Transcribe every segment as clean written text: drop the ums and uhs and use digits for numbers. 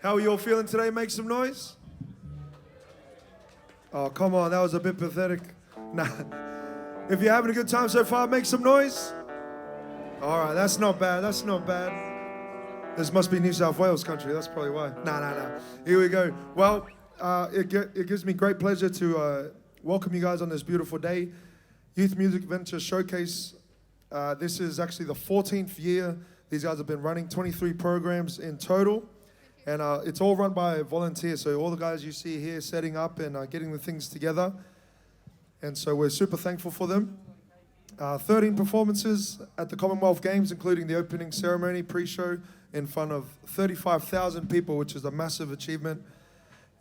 How are you all feeling today? Make some noise. Oh, come on, that was a bit pathetic. Nah. If you're having a good time so far, make some noise. All right, that's not bad. That's not bad. This must be New South Wales country. That's probably why. Nah. Here we go. Well, it gives me great pleasure to welcome you guys on this beautiful day. Youth Music Venture Showcase. This is actually the 14th year these guys have been running, 23 programs in total. And it's all run by volunteers. So all the guys you see here setting up and getting the things together. And so we're super thankful for them. 13 performances at the Commonwealth Games, including the opening ceremony, pre-show, in front of 35,000 people, which is a massive achievement.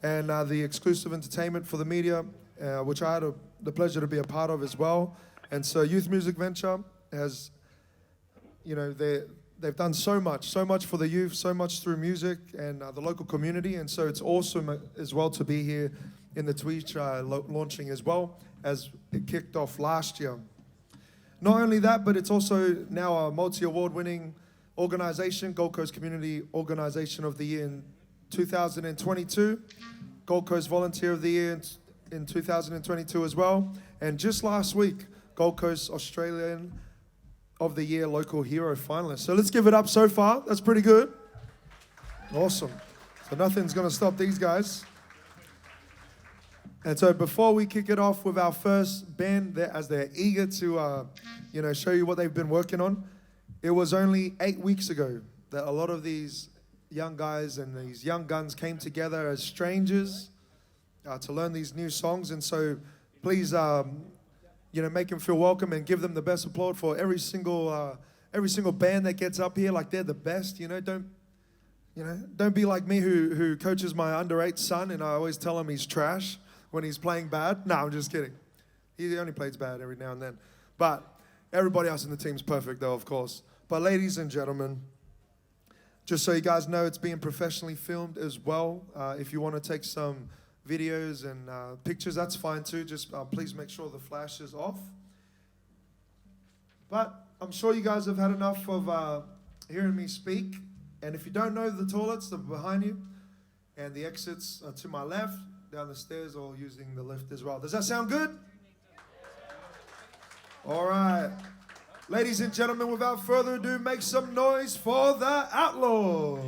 And the exclusive entertainment for the media, which I had the pleasure to be a part of as well. And so Youth Music Venture has, they've done so much for the youth, so much through music and the local community. And so it's awesome as well to be here in the Tweed launching as well, as it kicked off last year. Not only that, but it's also now a multi-award-winning organization, Gold Coast Community Organization of the Year in 2022, Gold Coast Volunteer of the Year in 2022 as well. And just last week, Gold Coast Australian of the Year Local Hero finalist. So let's give it up so far. That's pretty good. Awesome. So nothing's going to stop these guys. And so before we kick it off with our first band, as they're eager to, show you what they've been working on, it was only 8 weeks ago that a lot of these young guys and these young guns came together as strangers to learn these new songs. And so please, make them feel welcome and give them the best applaud for every single band that gets up here like they're the best. Don't be like me who coaches my under-8 son and I always tell him he's trash when he's playing bad. No, I'm just kidding. He only plays bad every now and then. But everybody else in the team's perfect though, of course. But ladies and gentlemen, just so you guys know, it's being professionally filmed as well. If you want to take some videos and pictures, that's fine too. Just please make sure the flash is off. But I'm sure you guys have had enough of hearing me speak. And if you don't know, the toilets are behind you. And the exits are to my left, down the stairs, or using the lift as well. Does that sound good? All right. Ladies and gentlemen, without further ado, make some noise for the Outlaws.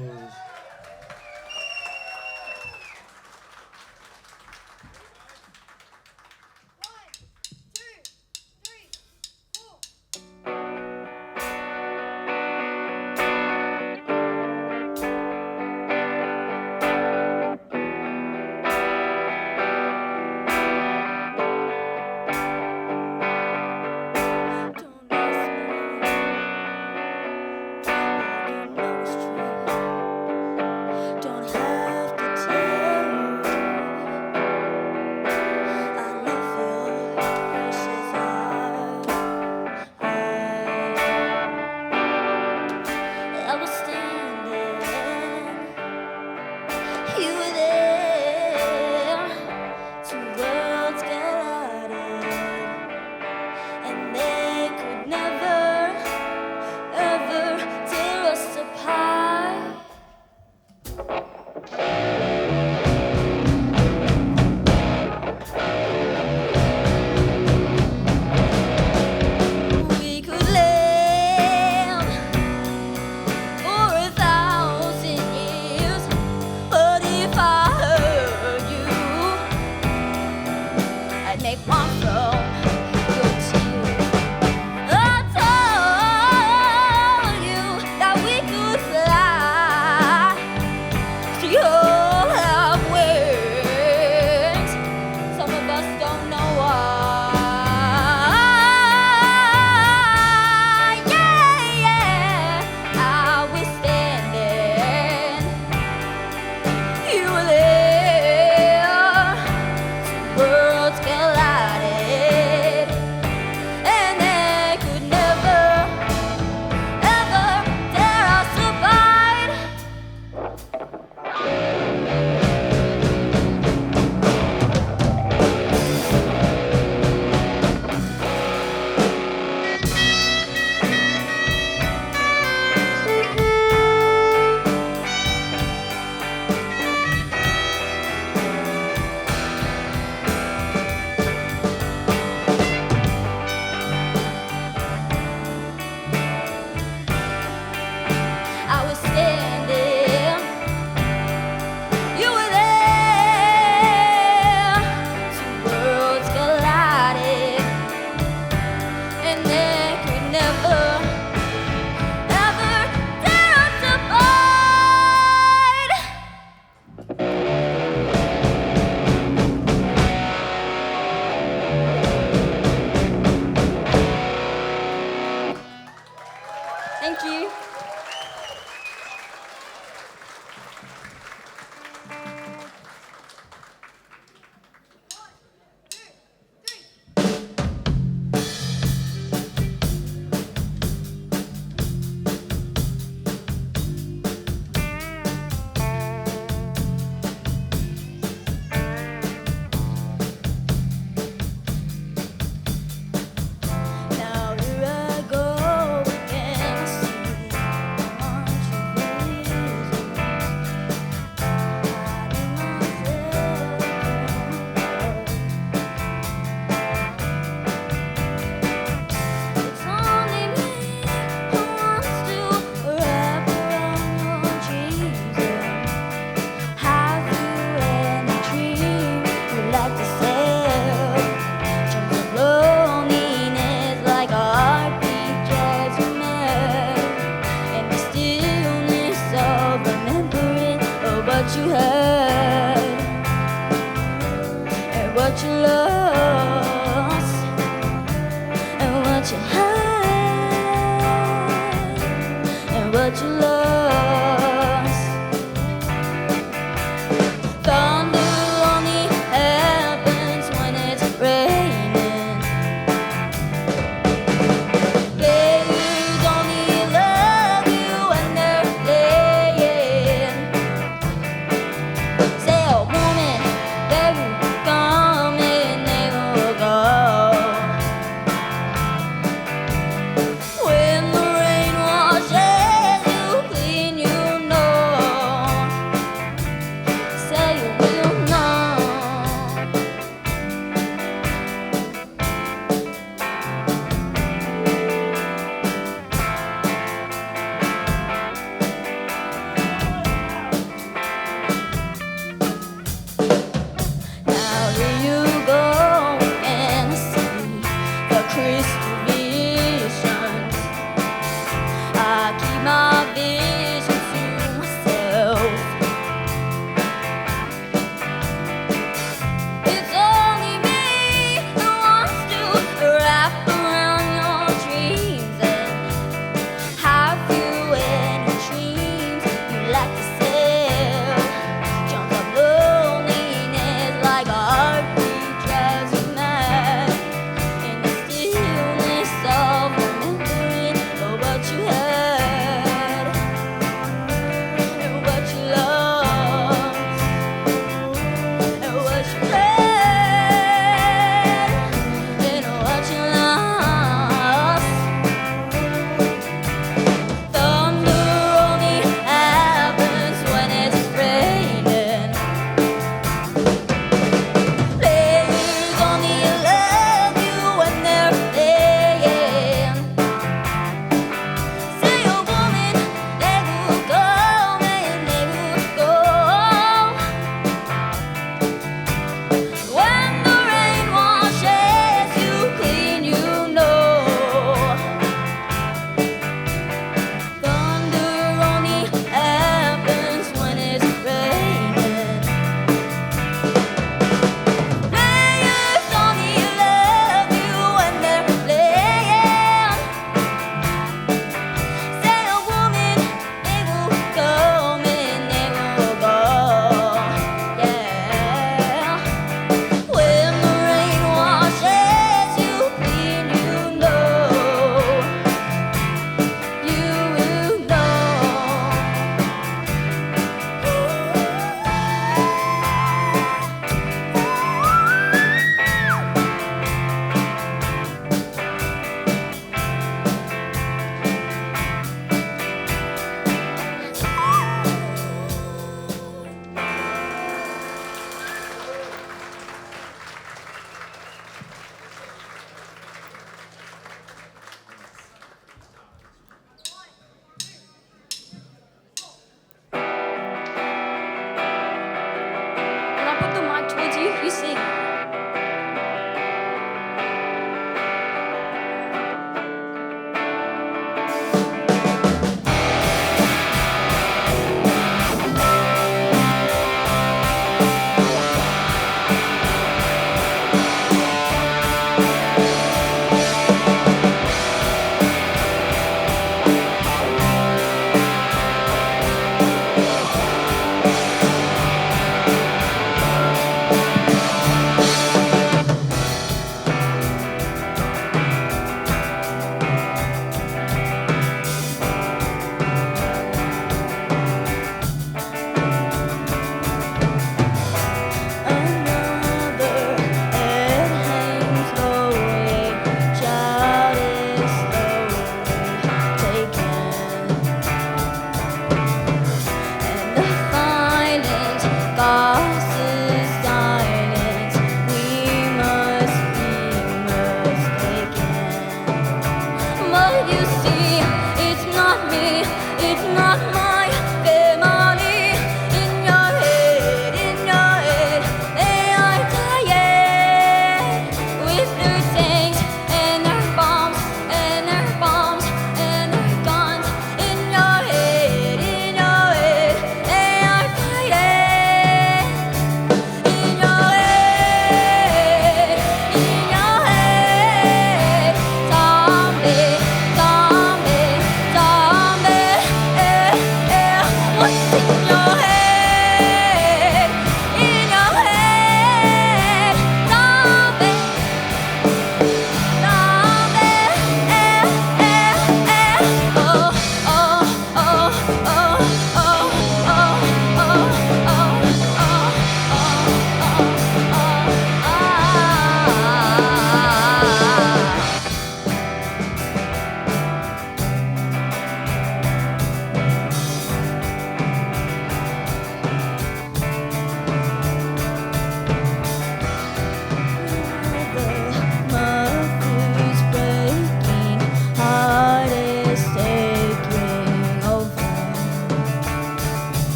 what you had and what you lost and what you had and what you lost. Thunder only happens when it's raining. Babies only love you when they're laying. Say, oh woman, baby, come in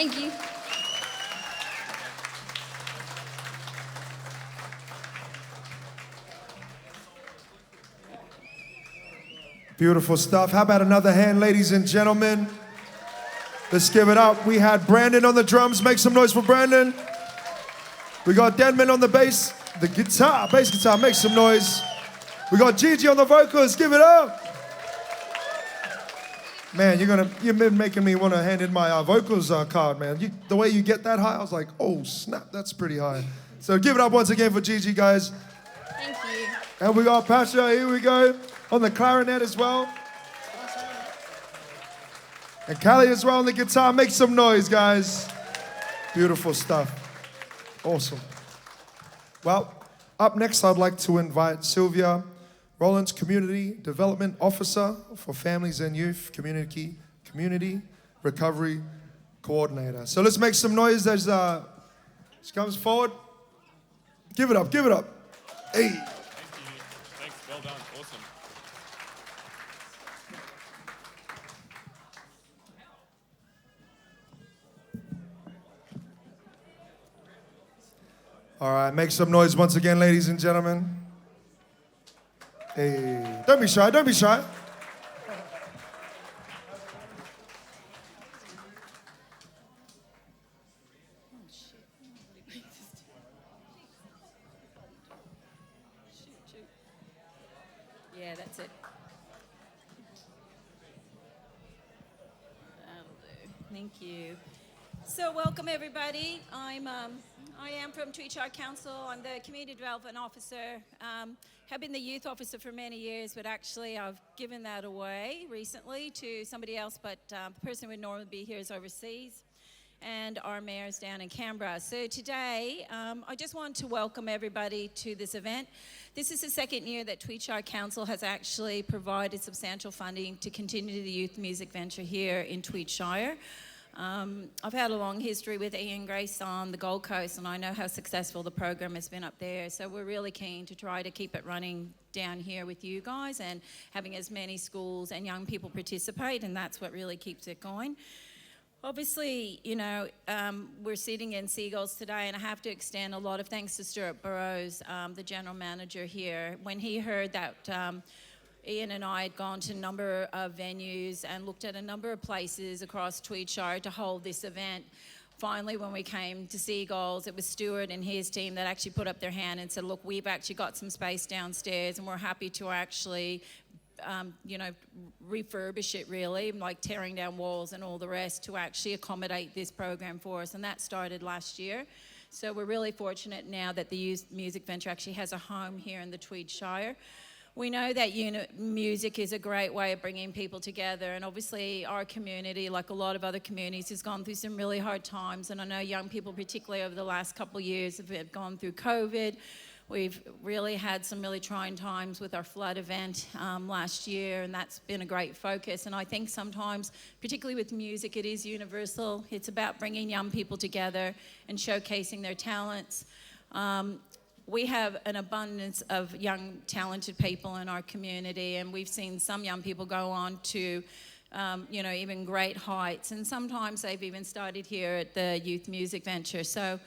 Thank you. Beautiful stuff. How about another hand, ladies and gentlemen? Let's give it up. We had Brandon on the drums. Make some noise for Brandon. We got Denman on the bass, the guitar, bass guitar. Make some noise. We got Gigi on the vocals. Give it up. Man, you've been making me want to hand in my vocals card, man. The way you get that high, I was like, oh snap, that's pretty high. So give it up once again for Gigi, guys. Thank you. And we got Pasha, here we go, on the clarinet as well. And Callie as well on the guitar. Make some noise, guys. Beautiful stuff. Awesome. Well, up next, I'd like to invite Sylvia Rollins, Community Development Officer for Families and Youth, Community Recovery Coordinator. So let's make some noise as she comes forward. Give it up, give it up. Hey. Thank you. Thanks, well done, awesome. All right, make some noise once again, ladies and gentlemen. Hey, don't be shy, don't be shy. Yeah, that's it. That'll do. Thank you. So welcome everybody. I am from Tweed Council. I'm the Community Development Officer. Have been the youth officer for many years, but actually I've given that away recently to somebody else, but the person who would normally be here is overseas, and our mayor's down in Canberra. So today, I just want to welcome everybody to this event. This is the second year that Tweed Council has actually provided substantial funding to continue the youth music venture here in Tweed Shire. I've had a long history with Ian Grace on the Gold Coast, and I know how successful the program has been up there. So we're really keen to try to keep it running down here with you guys and having as many schools and young people participate, and that's what really keeps it going. Obviously, you know, we're sitting in Seagulls today, and I have to extend a lot of thanks to Stuart Burrows, the general manager here. When he heard that Ian and I had gone to a number of venues and looked at a number of places across Tweed Shire to hold this event. Finally, when we came to Seagulls, it was Stuart and his team that actually put up their hand and said, look, we've actually got some space downstairs and we're happy to actually, you know, refurbish it really, like tearing down walls and all the rest to actually accommodate this program for us. And that started last year. So we're really fortunate now that the youth music venture actually has a home here in the Tweed Shire. We know that music is a great way of bringing people together, and obviously our community, like a lot of other communities, has gone through some really hard times, and I know young people, particularly over the last couple of years, have gone through COVID. We've really had some really trying times with our flood event last year, and that's been a great focus. And I think sometimes, particularly with music, it is universal. It's about bringing young people together and showcasing their talents. We have an abundance of young, talented people in our community, and we've seen some young people go on to, you know, even great heights. And sometimes they've even started here at the Youth Music Venture. So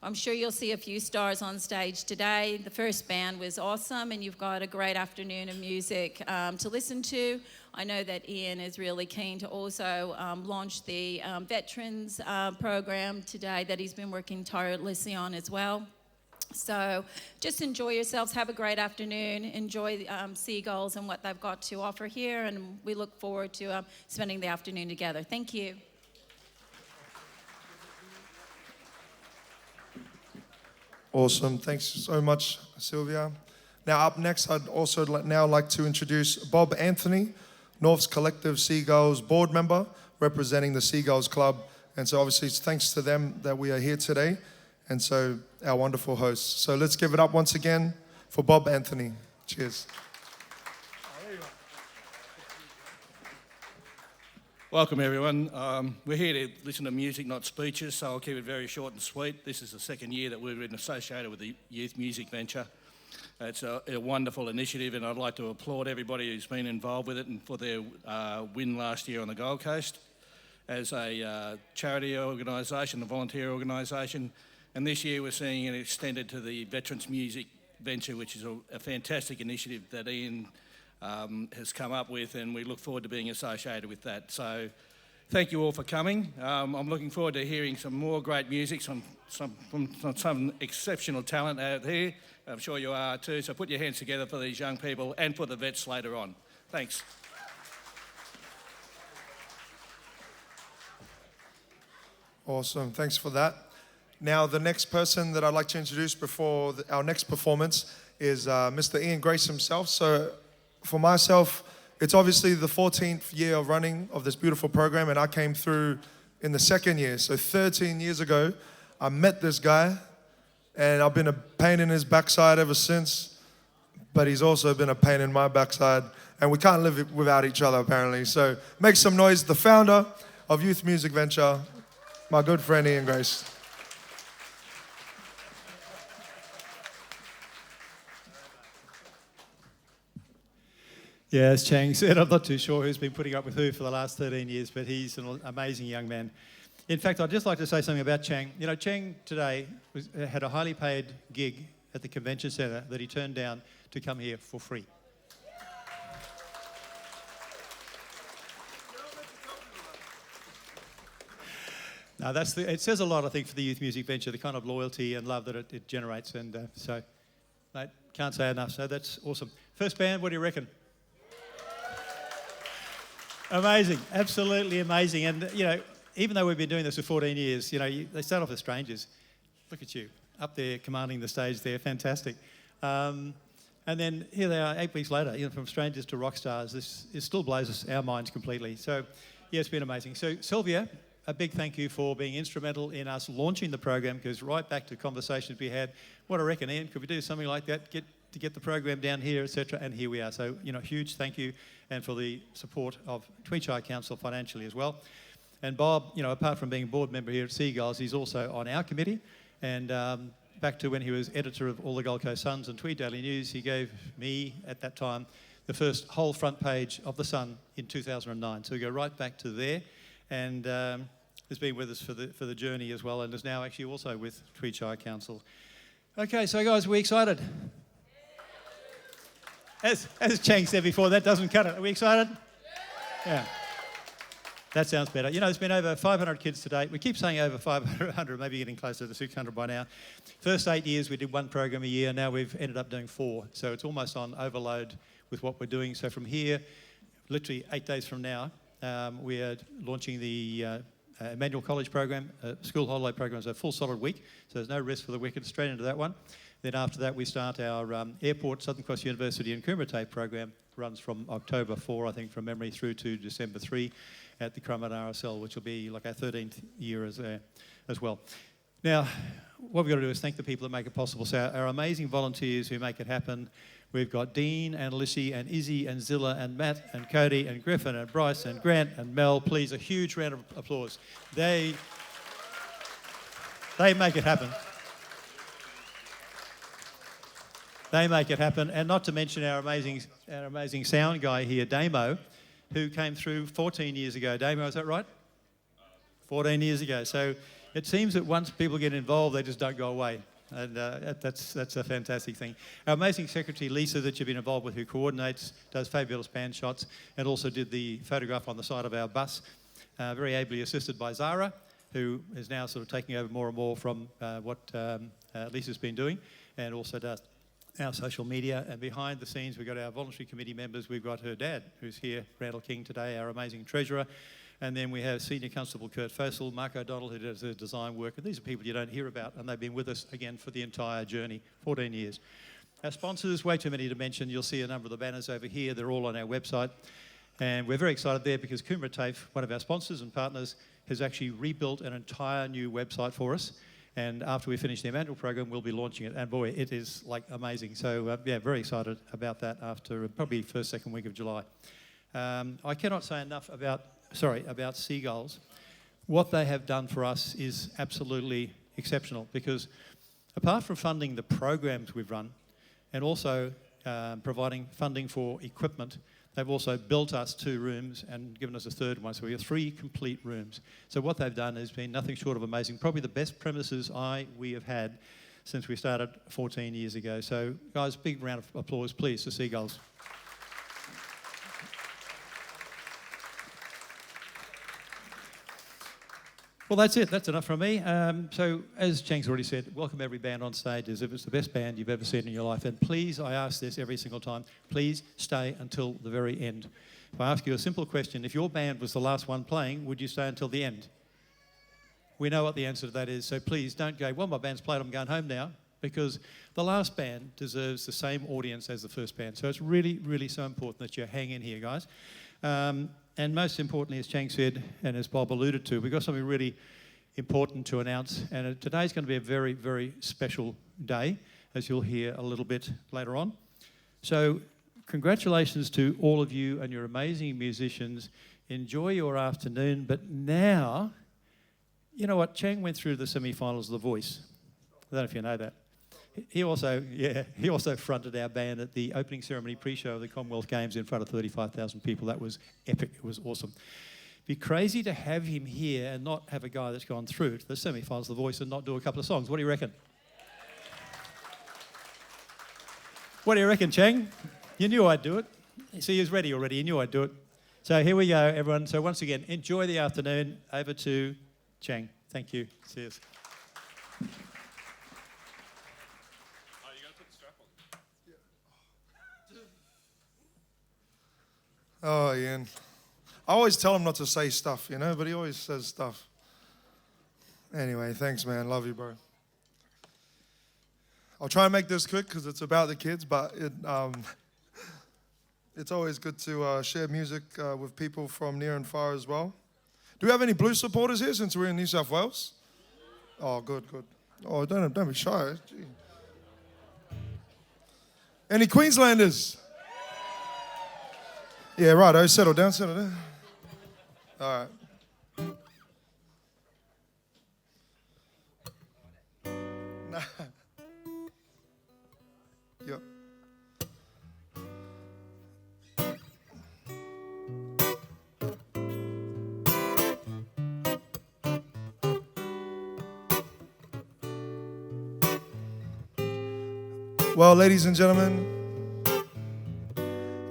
I'm sure you'll see a few stars on stage today. The first band was awesome, and you've got a great afternoon of music to listen to. I know that Ian is really keen to also launch the Veterans program today that he's been working tirelessly on as well. So just enjoy yourselves, have a great afternoon, enjoy Seagulls and what they've got to offer here, and we look forward to spending the afternoon together. Thank you. Awesome, thanks so much, Sylvia. Now up next, I'd also now like to introduce Bob Anthony, North's Collective Seagulls board member, representing the Seagulls Club. And so obviously it's thanks to them that we are here today. And so our wonderful hosts. So let's give it up once again for Bob Anthony. Cheers. Welcome everyone. We're here to listen to music, not speeches, so I'll keep it very short and sweet. This is the second year that we've been associated with the Youth Music Venture. It's a wonderful initiative, and I'd like to applaud everybody who's been involved with it and for their win last year on the Gold Coast. as a charity organisation, a volunteer organisation. And this year we're seeing it extended to the Veterans Music Venture, which is a fantastic initiative that Ian has come up with, and we look forward to being associated with that. So thank you all for coming. I'm looking forward to hearing some more great music from some exceptional talent out here. I'm sure you are too. So put your hands together for these young people and for the vets later on. Thanks. Awesome, thanks for that. Now, the next person that I'd like to introduce before our next performance is Mr. Ian Grace himself. So, for myself, it's obviously the 14th year of running of this beautiful program, and I came through in the second year. So, 13 years ago, I met this guy, and I've been a pain in his backside ever since, but he's also been a pain in my backside, and we can't live without each other, apparently. So, make some noise. The founder of Youth Music Venture, my good friend Ian Grace. Yeah, as Chang said, I'm not too sure who's been putting up with who for the last 13 years, but he's an amazing young man. In fact, I'd just like to say something about Chang. You know, Chang today had a highly paid gig at the convention centre that he turned down to come here for free. Now, it says a lot, I think, for the Youth Music Venture, the kind of loyalty and love that it generates. And so, mate, can't say enough. So that's awesome. First band, what do you reckon? Amazing, absolutely amazing. And, you know, even though we've been doing this for 14 years, you know, they start off as strangers. Look at you, up there commanding the stage there, fantastic. And then here they are 8 weeks later, you know, from strangers to rock stars. It still blows our minds completely. So, yeah, it's been amazing. So, Sylvia, a big thank you for being instrumental in us launching the program, because right back to conversations we had, what I reckon, Ian, could we do something like that, get the program down here, etc., and here we are. So, you know, huge thank you, and for the support of Tweed Council financially as well. And Bob, you know, apart from being a board member here at Seagulls, he's also on our committee. And back to when he was editor of all the Gold Coast Suns and Tweed Daily News, he gave me, at that time, the first whole front page of the Sun in 2009. So we go right back to there. And has been with us for the journey as well, and is now actually also with Tweed Council. Okay, so guys, are we excited? As Chang said before, that doesn't cut it. Are we excited? Yeah. That sounds better. You know, there's been over 500 kids to date. We keep saying over 500, maybe getting closer to 600 by now. First 8 years, we did one program a year. Now we've ended up doing 4. So it's almost on overload with what we're doing. So from here, literally 8 days from now, we are launching the Emmanuel College program, school holiday program, is a full solid week. So there's no rest for the wicked, straight into that one. Then after that, we start our Airport Southern Cross University and Kumite program. Runs from October 4, I think, from memory, through to December 3 at the Crumit RSL, which will be like our 13th year as well. Now, what we've got to do is thank the people that make it possible. So our amazing volunteers who make it happen. We've got Dean and Lissy and Izzy and Zilla and Matt and Cody and Griffin and Bryce and Grant and Mel. Please, a huge round of applause. They make it happen. They make it happen, and not to mention our amazing sound guy here, Damo, who came through 14 years ago. Damo, is that right? 14 years ago. So it seems that once people get involved, they just don't go away, and that's a fantastic thing. Our amazing secretary, Lisa, that you've been involved with, who coordinates, does fabulous band shots, and also did the photograph on the side of our bus, very ably assisted by Zara, who is now sort of taking over more and more from what Lisa's been doing, and also does our social media. And behind the scenes, we've got our voluntary committee members. We've got her dad, who's here, Randall King, today, our amazing treasurer. And then we have Senior Constable Kurt Fossel, Mark O'Donnell, who does the design work. And these are people you don't hear about, and they've been with us, again, for the entire journey, 14 years. Our sponsors, way too many to mention. You'll see a number of the banners over here. They're all on our website. And we're very excited there because Coomera TAFE, one of our sponsors and partners, has actually rebuilt an entire new website for us. And after we finish the Emmanuel program, we'll be launching it. And boy, it is like amazing. So yeah, very excited about that after probably first, second week of July. I cannot say enough about Seagulls. What they have done for us is absolutely exceptional, because apart from funding the programs we've run, and also providing funding for equipment. They've also built us 2 rooms and given us a third one, so we have 3 complete rooms. So what they've done has been nothing short of amazing. Probably the best premises we have had since we started 14 years ago. So guys, big round of applause, please, to Seagulls. Well, that's it. That's enough from me. So, as Cheng's already said, welcome every band on stage as if it's the best band you've ever seen in your life. And please, I ask this every single time, please stay until the very end. If I ask you a simple question, if your band was the last one playing, would you stay until the end? We know what the answer to that is, so please don't go, well, my band's played, I'm going home now, because the last band deserves the same audience as the first band. So it's really, really so important that you hang in here, guys. And most importantly, as Cheng said, and as Bob alluded to, we've got something really important to announce. And today's going to be a very, very special day, as you'll hear a little bit later on. So congratulations to all of you and your amazing musicians. Enjoy your afternoon. But now, you know what? Cheng went through the semi-finals of The Voice. I don't know if you know that. He also fronted our band at the opening ceremony pre-show of the Commonwealth Games in front of 35,000 people. That was epic. It was awesome. It'd be crazy to have him here and not have a guy that's gone through to the semi-finals of The Voice and not do a couple of songs. What do you reckon? What do you reckon, Cheng? You knew I'd do it. See, he was ready already. You knew I'd do it. So here we go, everyone. So once again, enjoy the afternoon. Over to Cheng. Thank you. Cheers. Oh, Ian. I always tell him not to say stuff, you know, but he always says stuff. Anyway, thanks, man. Love you, bro. I'll try and make this quick because it's about the kids, but it's always good to share music with people from near and far as well. Do we have any Blues supporters here since we're in New South Wales? Oh, good, good. Oh, don't be shy. Gee. Any Queenslanders? Yeah, right. Oh, settle down, settle down. All right. Nah. Yep. Well, ladies and gentlemen,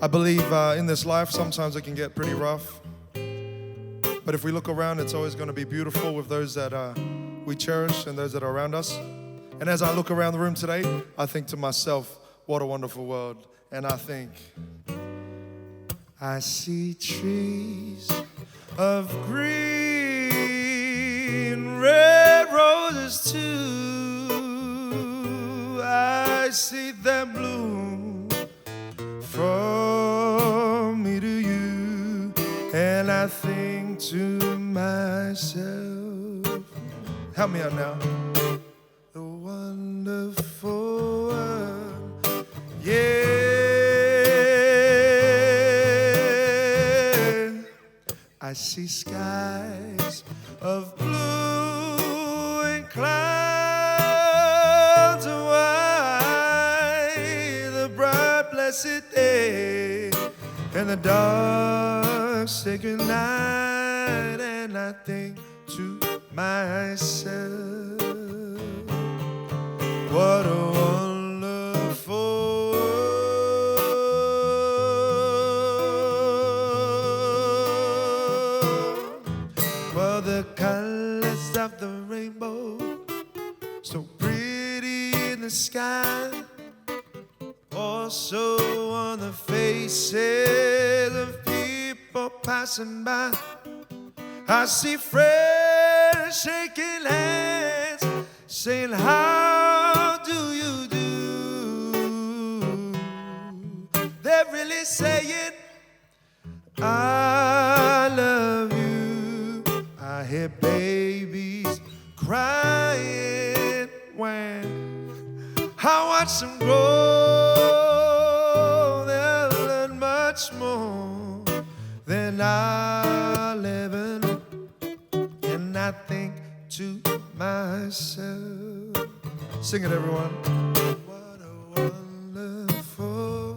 I believe in this life, sometimes it can get pretty rough. But if we look around, it's always going to be beautiful with those that we cherish and those that are around us. And as I look around the room today, I think to myself, what a wonderful world. And I think, I see trees of green, red roses too. I see them bloom from me to you, and I think to myself, help me out now, the wonderful world, yeah. I see skies of blue and clouds of white, the bright blessed day and the dark sacred night, and I think to myself, what a wonderful world. Well, the colors of the rainbow, so pretty in the sky, also on the faces of people passing by. I see friends shaking hands, saying, how do you do? They're really saying, I love you. I hear babies crying when I watch them grow. They'll learn much more than I'll ever know. And I think to myself, sing it everyone, what a wonderful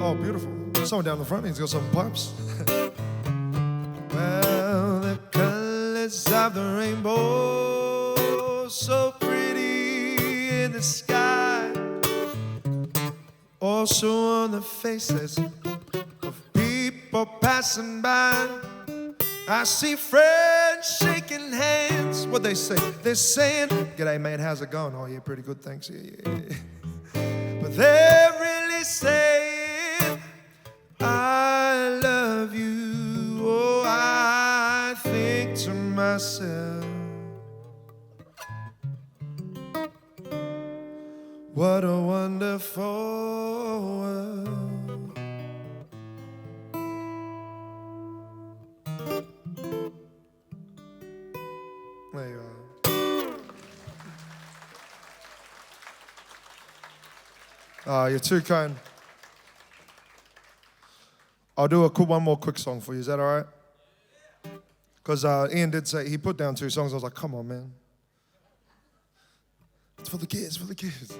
Oh, beautiful. Someone down the front, he's got some pipes. Well, the colors of the rainbow, so pretty in the sky, also on the faces of people passing by. I see friends shaking hands. What they say? They're saying, "G'day, mate, how's it going?" "Oh, yeah, pretty good, thanks." Yeah. But they're really saying, "I love you." Oh, I think to myself, what a wonderful world. There you are. You're too kind. I'll do one more quick song for you. Is that all right? Because Ian did say, he put down 2 songs. I was like, come on, man. It's for the kids, for the kids.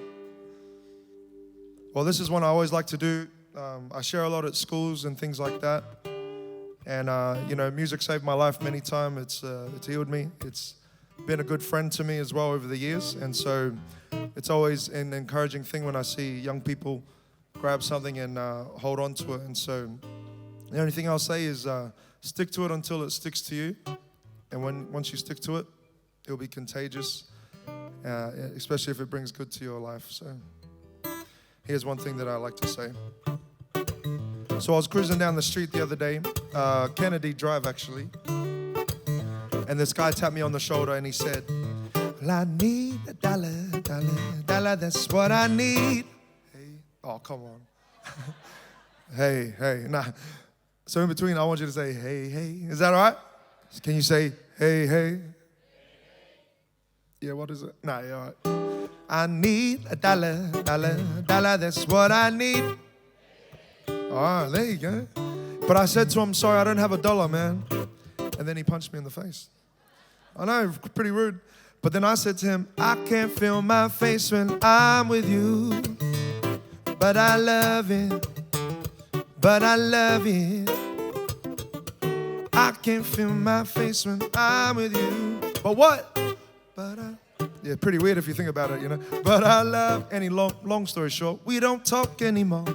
Well, this is one I always like to do. I share a lot at schools and things like that. And, you know, music saved my life many times. It's healed me. It's been a good friend to me as well over the years. And so it's always an encouraging thing when I see young people grab something and hold on to it. And so the only thing I'll say is stick to it until it sticks to you. And once you stick to it, it'll be contagious, especially if it brings good to your life. So here's one thing that I like to say. So I was cruising down the street the other day, Kennedy Drive actually, and this guy tapped me on the shoulder and he said, "Well, I need a dollar, dollar, that's what I need." Hey, oh, come on. Hey, nah. So in between, I want you to say, "Hey, hey." Is that all right? Can you say, "Hey, hey"? Yeah, what is it? Nah, yeah, all right. I need a dollar, dollar, that's what I need. All right, there you go. But I said to him, "Sorry, I don't have a dollar, man." And then he punched me in the face. I know, pretty rude. But then I said to him, "I can't feel my face when I'm with you, but I love it, but I love it. I can't feel my face when I'm with you, but what? But I..." Yeah, pretty weird if you think about it, you know. But I love, any long story short, we don't talk anymore.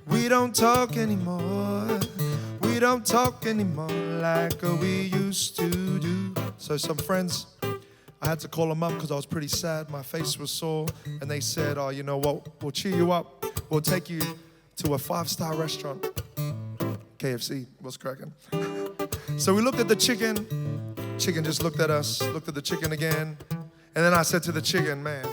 We don't talk anymore. We don't talk anymore like we used to do. So some friends, I had to call them up because I was pretty sad. My face was sore. And they said, "Oh, you know what? We'll cheer you up. We'll take you to a 5-star restaurant." KFC was cracking. So we looked at the chicken. Chicken just looked at us, looked at the chicken again. And then I said to the chicken, "Man,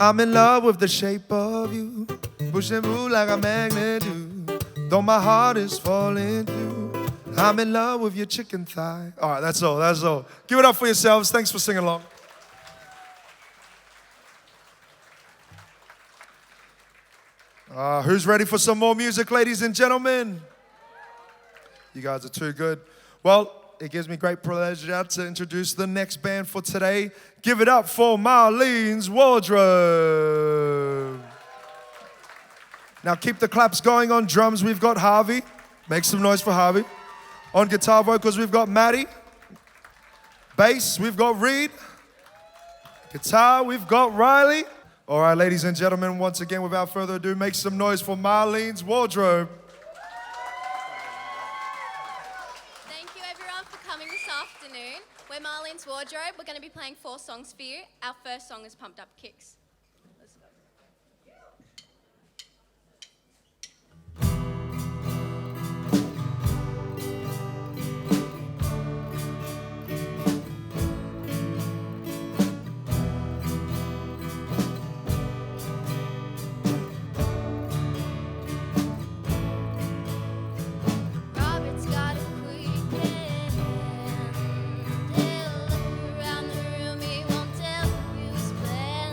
I'm in love with the shape of you. Push and move like a magnet do. Though my heart is falling through, I'm in love with your chicken thigh." All right, that's all. Give it up for yourselves. Thanks for singing along. Who's ready for some more music, ladies and gentlemen? You guys are too good. Well, it gives me great pleasure to introduce the next band for today. Give it up for Marlene's Wardrobe. Now keep the claps going. On drums, we've got Harvey. Make some noise for Harvey. On guitar vocals, we've got Maddie. Bass, we've got Reed. Guitar, we've got Riley. All right, ladies and gentlemen, once again, without further ado, make some noise for Marlene's Wardrobe. Thank you everyone for coming this afternoon. We're Marlene's Wardrobe. We're going to be playing 4 songs for you. Our first song is Pumped Up Kicks. Let's go. Robert's got a quick hand. He'll look around the room, he won't tell you his plan.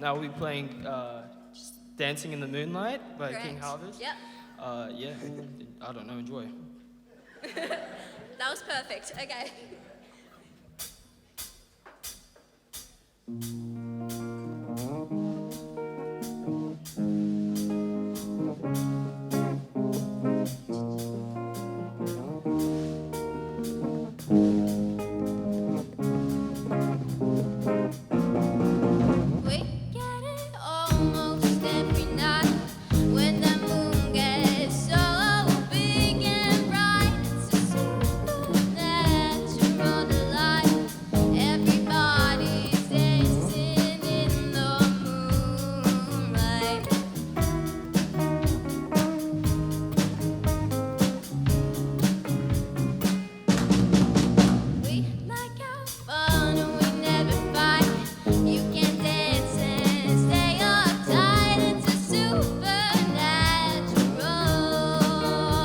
Now we'll be playing just Dancing in the Moonlight by King Correct. Harvest. Yep. Yeah, I don't know, enjoy. That was perfect. Okay. We get it almost every night when the moon gets so big and bright. It's a supernatural delight. Everybody's dancing in the moonlight. We like our fun and we never fight. You can dance and stay uptight. It's a supernatural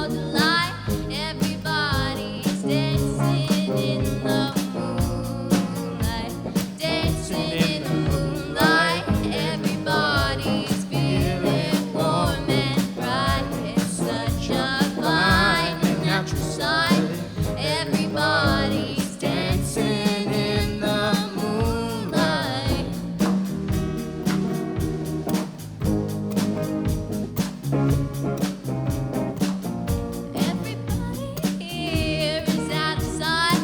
delight. Everybody's dancing in the moonlight. Dancing in the moonlight. Everybody's feeling warm and bright. It's such a fine and natural sight. Everybody's dancing in the moonlight. Everybody here is out of sight.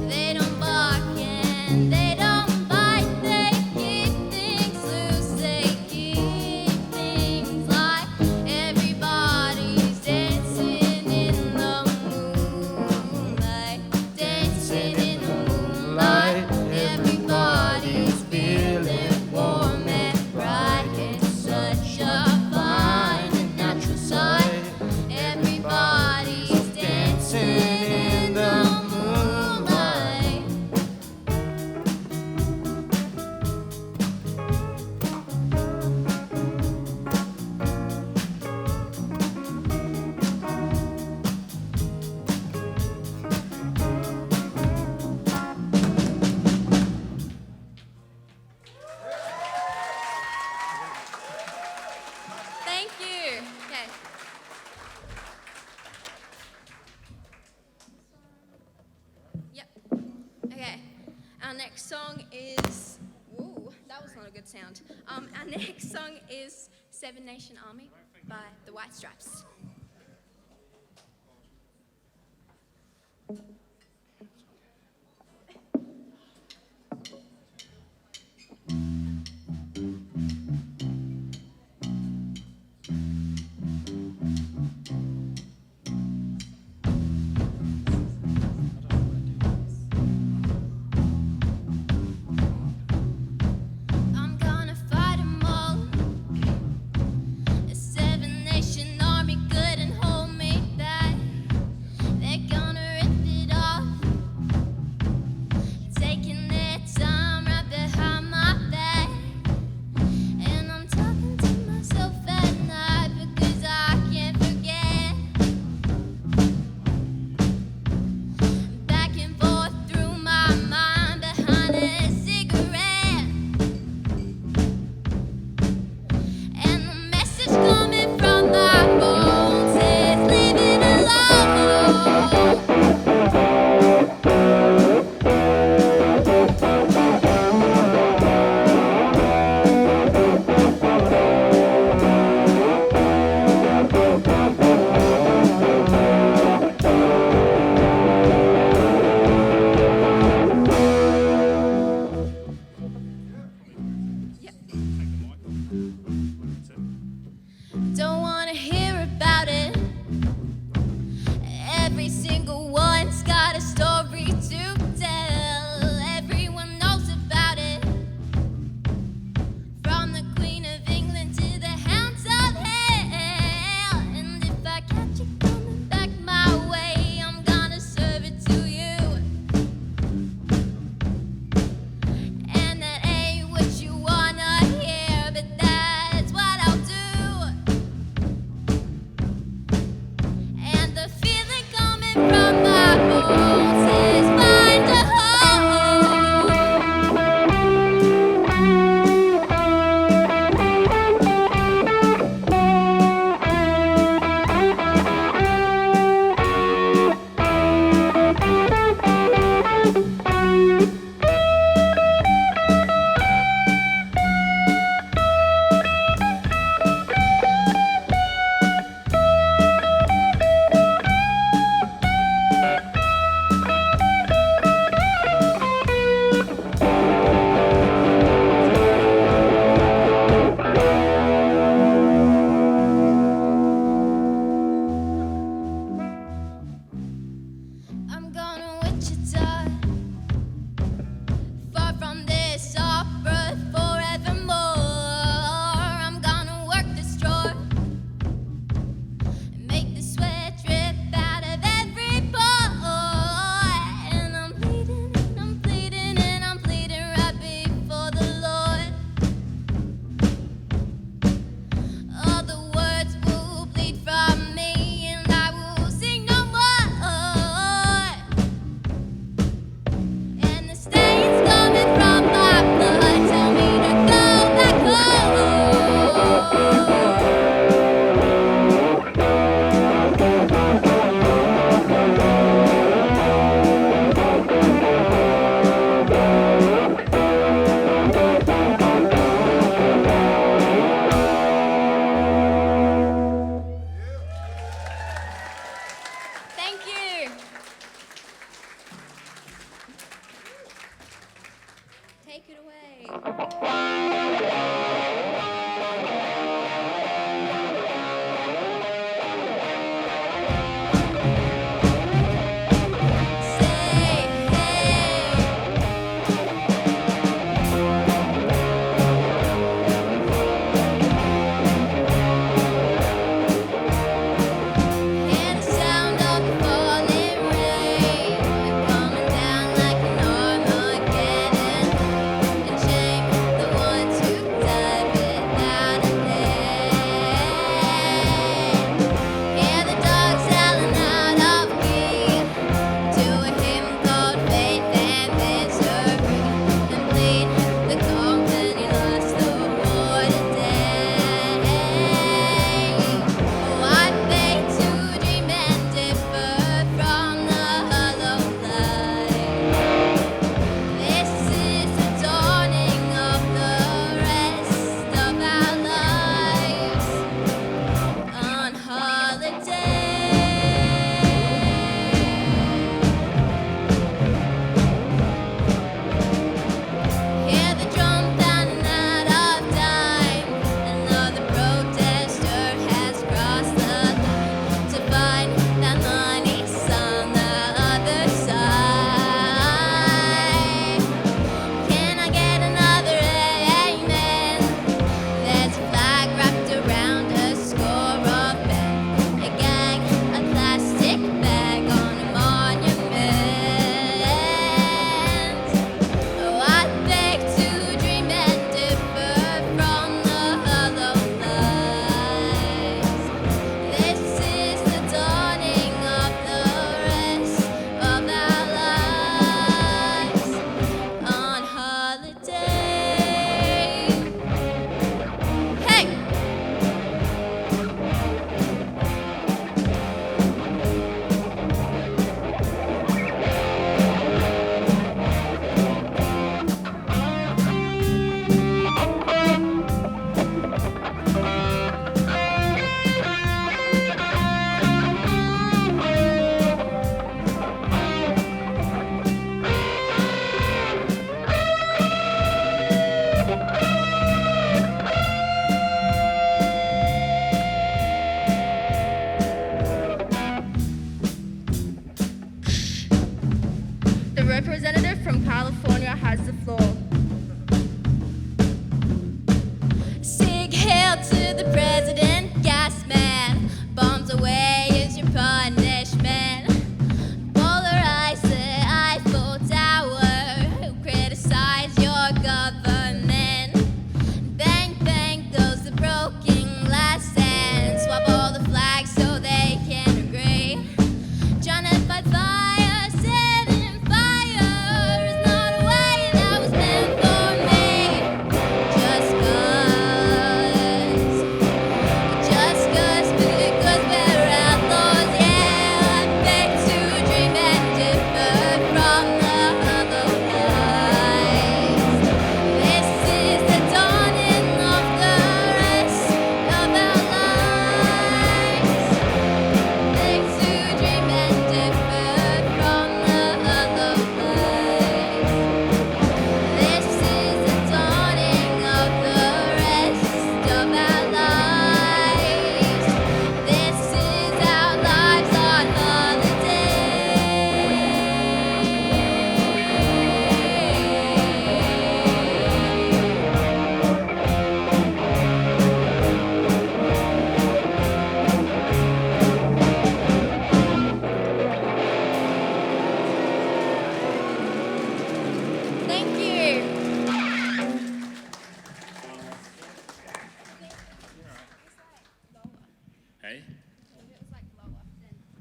They don't bark and they don't bite. They keep things loose. They keep things light. Everybody's dancing in the moonlight. Dancing in the moonlight. Everybody's feeling warm and bright. It's such a fine and natural sight. Everybody's dancing in the moonlight. Thank you. Okay. Yep. Okay. Our next song is. Ooh, that was not a good sound. Our next song is Seven Nation Army by the White Stripes. I'm gonna fight 'em all. A Seven Nation Army. California has the floor. Sig hail to the president, gas man. Bombs away is your punishment. Polarize the Eiffel Tower. Who criticize your government? Bang, bang goes the broken glass and swap all the flags so they can agree. Trying to fight fire, setting fire is not a way that was meant for me. Just because we're outlaws, yeah. I beg to dream and differ from the otherwise. This is the dawning of the rest of our lives. Beg to dream and differ from the otherwise. This is the dawning of the rest of our lives. This is our lives on holiday. Thank you. Hey?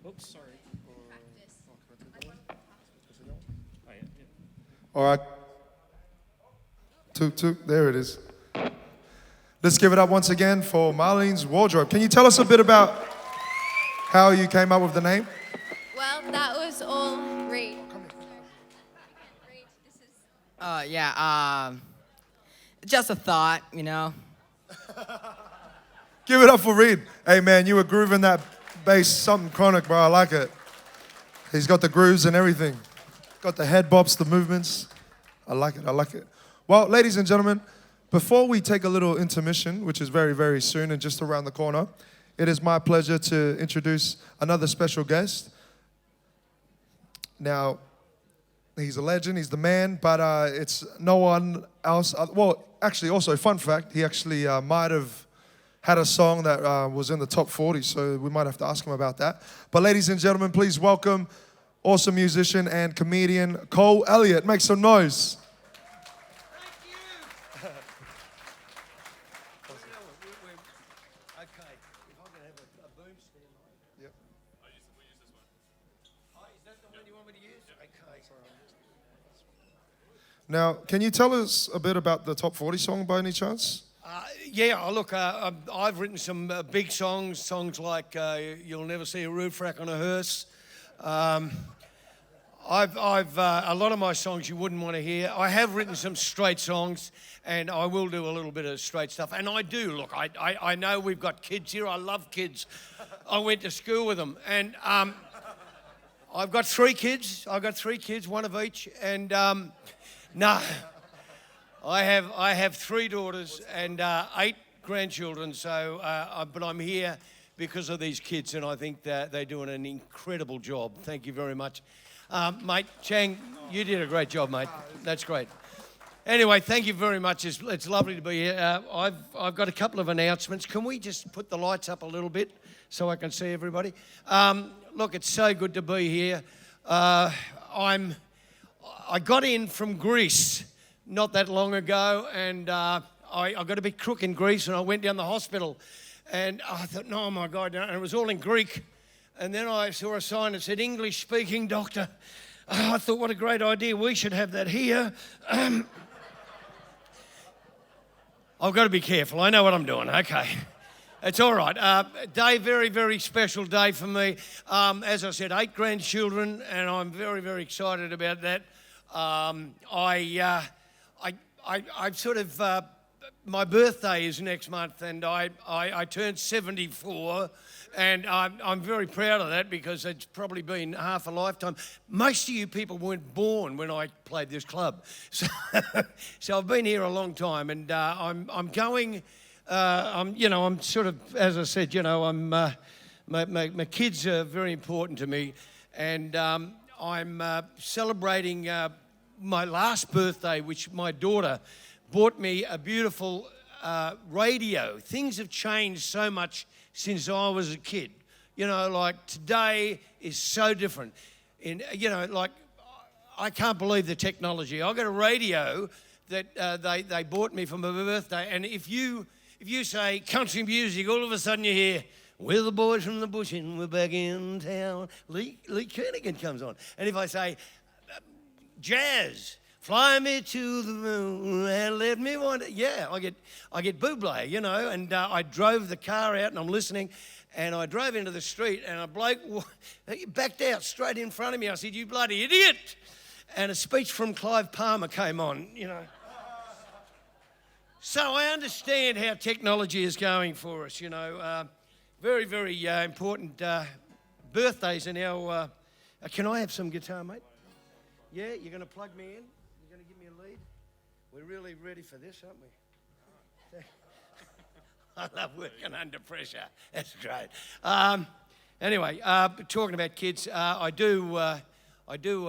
Oops, sorry. Oh, yeah. All right. Toot, toot. There it is. Let's give it up once again for Marlene's Wardrobe. Can you tell us a bit about how you came up with the name? Well, that was all Reed. Just a thought, you know. Give it up for Reed. Hey, man, you were grooving that bass, something chronic, bro. I like it. He's got the grooves and everything. Got the head bops, the movements. I like it, I like it. Well, ladies and gentlemen, before we take a little intermission, which is very, very soon and just around the corner, it is my pleasure to introduce another special guest. Now, he's a legend, he's the man, but it's no one else. Well, actually, also, fun fact, he actually might have had a song that was in the top 40, so we might have to ask him about that. But ladies and gentlemen, please welcome awesome musician and comedian Cole Elliott. Make some noise. Now, can you tell us a bit about the top 40 song by any chance? I've written some big songs like You'll Never See a Roof Rack on a Hearse. A lot of my songs you wouldn't want to hear. I have written some straight songs, and I will do a little bit of straight stuff. And I do, look, I know we've got kids here. I love kids. I went to school with them. And I've got 3 kids. One of each. And no, I have 3 daughters and 8 grandchildren. So, but I'm here because of these kids, and I think that they're doing an incredible job. Thank you very much. Mate, Chang, you did a great job, mate. That's great. Anyway, thank you very much. It's lovely to be here. I've got a couple of announcements. Can we just put the lights up a little bit so I can see everybody? Look, it's so good to be here. I got in from Greece not that long ago, and I got a big crook in Greece, and I went down the hospital, and I thought, no, my God, and it was all in Greek. And then I saw a sign that said, English speaking doctor. I thought, what a great idea. We should have that here. I've got to be careful. I know what I'm doing. Okay. It's all right. Day, very, very special day for me. As I said, 8 grandchildren, and I'm very, very excited about that. My birthday is next month, and I turned 74, and I'm very proud of that because it's probably been half a lifetime. Most of you people weren't born when I played this club, so I've been here a long time, and I'm going. I'm sort of, as I said, my kids are very important to me, and I'm celebrating my last birthday, which my daughter bought me a beautiful radio. Things have changed so much since I was a kid. You know, like today is so different. Like I can't believe the technology. I got a radio that they bought me for my birthday, and if you say country music, all of a sudden you hear, "We're the boys from the bush and we're back in town." Lee Kernaghan comes on. And if I say jazz, "Fly me to the moon and let me wander," yeah, I get Bublé, you know. And I drove the car out and I'm listening, and I drove into the street and a bloke backed out straight in front of me. I said, "You bloody idiot!" And a speech from Clive Palmer came on, you know. So I understand how technology is going for us, you know. Very, very important birthdays are now. Can I have some guitar, mate? Yeah, you're going to plug me in? You're going to give me a lead? We're really ready for this, aren't we? I love working under pressure. That's great. Anyway, talking about kids, I do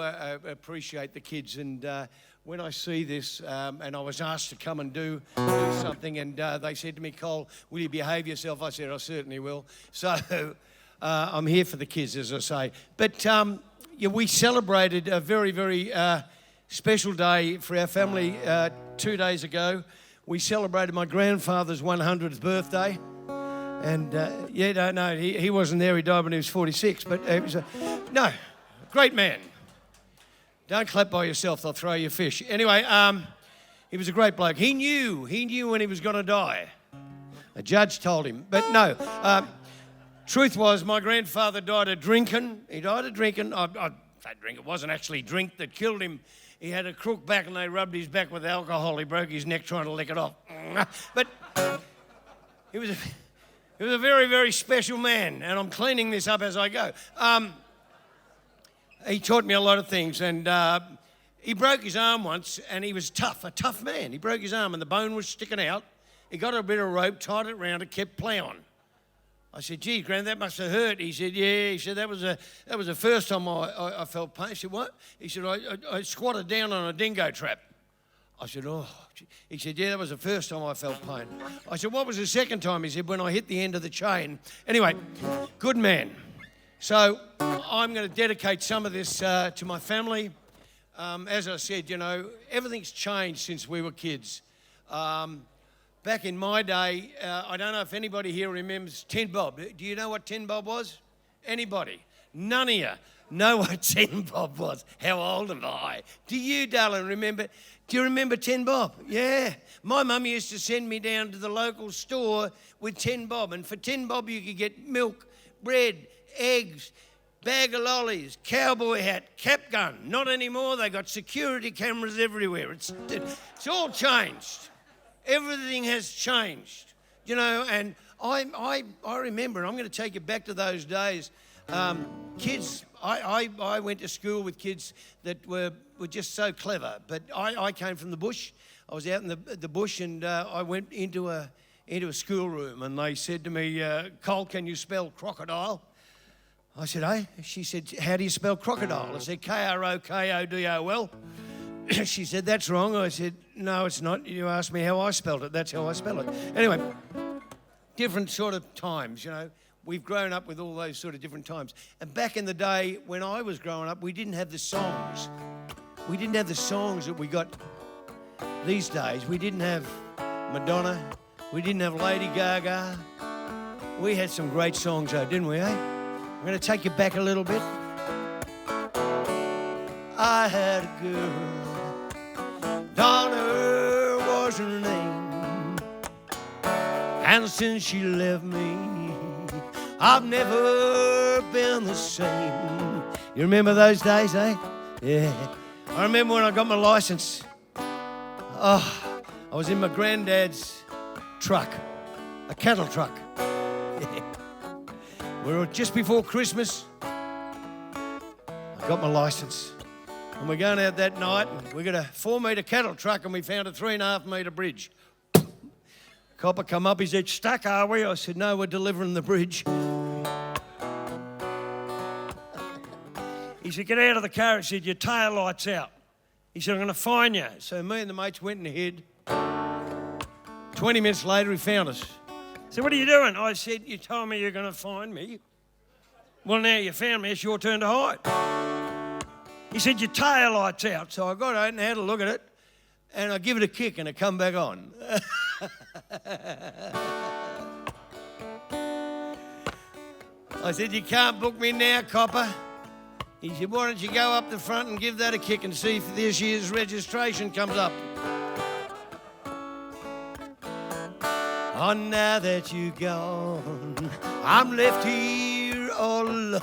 appreciate the kids, and when I see this, and I was asked to come and do something, and they said to me, "Cole, will you behave yourself?" I said, "I certainly will." So I'm here for the kids, as I say. But yeah, we celebrated a very, very special day for our family 2 days ago. We celebrated my grandfather's 100th birthday. And no, he wasn't there. He died when he was 46. But it was great man. Don't clap by yourself; they'll throw you fish. Anyway, he was a great bloke. He knew when he was going to die. A judge told him. But no, truth was, my grandfather died of drinking. He died of drinking. I say drink. It wasn't actually drink that killed him. He had a crook back, and they rubbed his back with alcohol. He broke his neck trying to lick it off. But he was a very, very special man, and I'm cleaning this up as I go. He taught me a lot of things, and he broke his arm once, and he was a tough man. He broke his arm, and the bone was sticking out. He got a bit of rope, tied it around it, kept plowing. I said, "Gee, Grand, that must have hurt." He said, "Yeah." He said, that was the first time I felt pain." I said, "What?" He said, I squatted down on a dingo trap. I said, "Oh." He said, "Yeah, that was the first time I felt pain." I said, "What was the second time?" He said, "When I hit the end of the chain." Anyway, good man. So I'm going to dedicate some of this to my family. As I said, you know, everything's changed since we were kids. Back in my day, I don't know if anybody here remembers Tin Bob. Do you know what Tin Bob was? Anybody? None of you know what Tin Bob was. How old am I? Do you, darling, remember? Do you remember Tin Bob? Yeah. My mum used to send me down to the local store with Tin Bob. And for Tin Bob, you could get milk, bread, eggs, bag of lollies, cowboy hat, cap gun. Not anymore. They got security cameras everywhere. It's all changed. Everything has changed, you know, and I remember, and I'm going to take you back to those days. Kids, I went to school with kids that were just so clever, but I came from the bush. I was out in the bush, and I went into a schoolroom, and they said to me, "Cole, can you spell crocodile?" I said, "Hey." She said, "How do you spell crocodile?" I said, "Krokodol." She said, "That's wrong." I said, "No, it's not. You asked me how I spelled it. That's how I spell it." Anyway, different sort of times, you know. We've grown up with all those sort of different times. And back in the day when I was growing up, we didn't have the songs. We didn't have the songs that we got these days. We didn't have Madonna. We didn't have Lady Gaga. We had some great songs though, didn't we, eh? I'm going to take you back a little bit. I had a girl, Donna was her name, and since she left me, I've never been the same. You remember those days, eh? Yeah. I remember when I got my license. Oh, I was in my granddad's truck, a cattle truck. Yeah. We were just before Christmas. I got my license. And we're going out that night, and we got a 4-metre cattle truck, and we found a 3.5-metre bridge. Copper come up, he said, "Stuck, are we?" I said, "No, we're delivering the bridge." He said, "Get out of the car." He said, "Your tail light's out." He said, I'm going to find you. So me and the mates went and hid. 20 minutes later, he found us. He said, what are you doing? I said, you told me you're going to find me. Well, now you found me. It's your turn to hide. He said, your tail light's out. So I got out and had a look at it, and I give it a kick, and it come back on. I said, you can't book me now, copper. He said, why don't you go up the front and give that a kick and see if this year's registration comes up. Oh, now that you're gone, I'm left here all alone.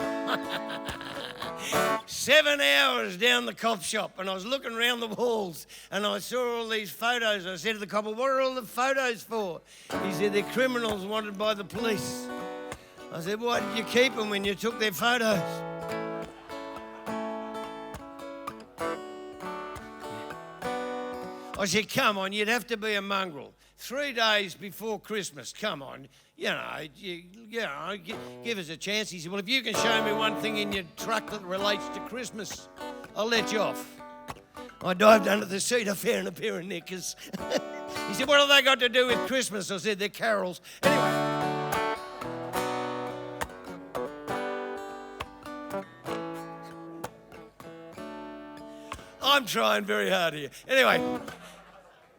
7 hours down the cop shop, and I was looking around the walls, and I saw all these photos. I said to the copper, what are all the photos for? He said, they're criminals wanted by the police. I said, why did you keep them when you took their photos? I said, come on, you'd have to be a mongrel. 3 days before Christmas, come on. Give us a chance. He said, well, if you can show me one thing in your truck that relates to Christmas, I'll let you off. I dived under the seat. I found a pair of knickers. He said, what have they got to do with Christmas? I said, they're carols. Anyway. I'm trying very hard here. Anyway.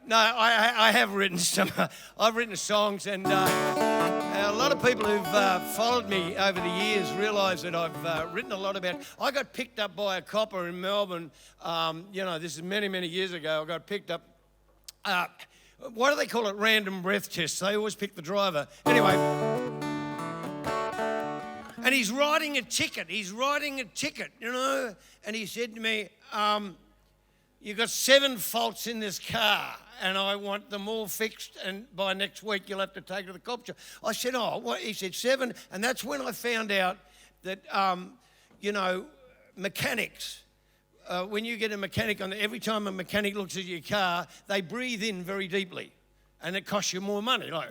No, I have written some. I've written songs, and a lot of people who've followed me over the years realise that I've written a lot about. I got picked up by a copper in Melbourne. This is many, many years ago. I got picked up. What do they call it? Random breath tests. They always pick the driver. Anyway, and he's writing a ticket. And he said to me, you've got 7 faults in this car, and I want them all fixed, and by next week you'll have to take it to the cop shop. I said, oh, what? He said 7, and that's when I found out that, mechanics, when you get a mechanic on, every time a mechanic looks at your car, they breathe in very deeply, and it costs you more money, like,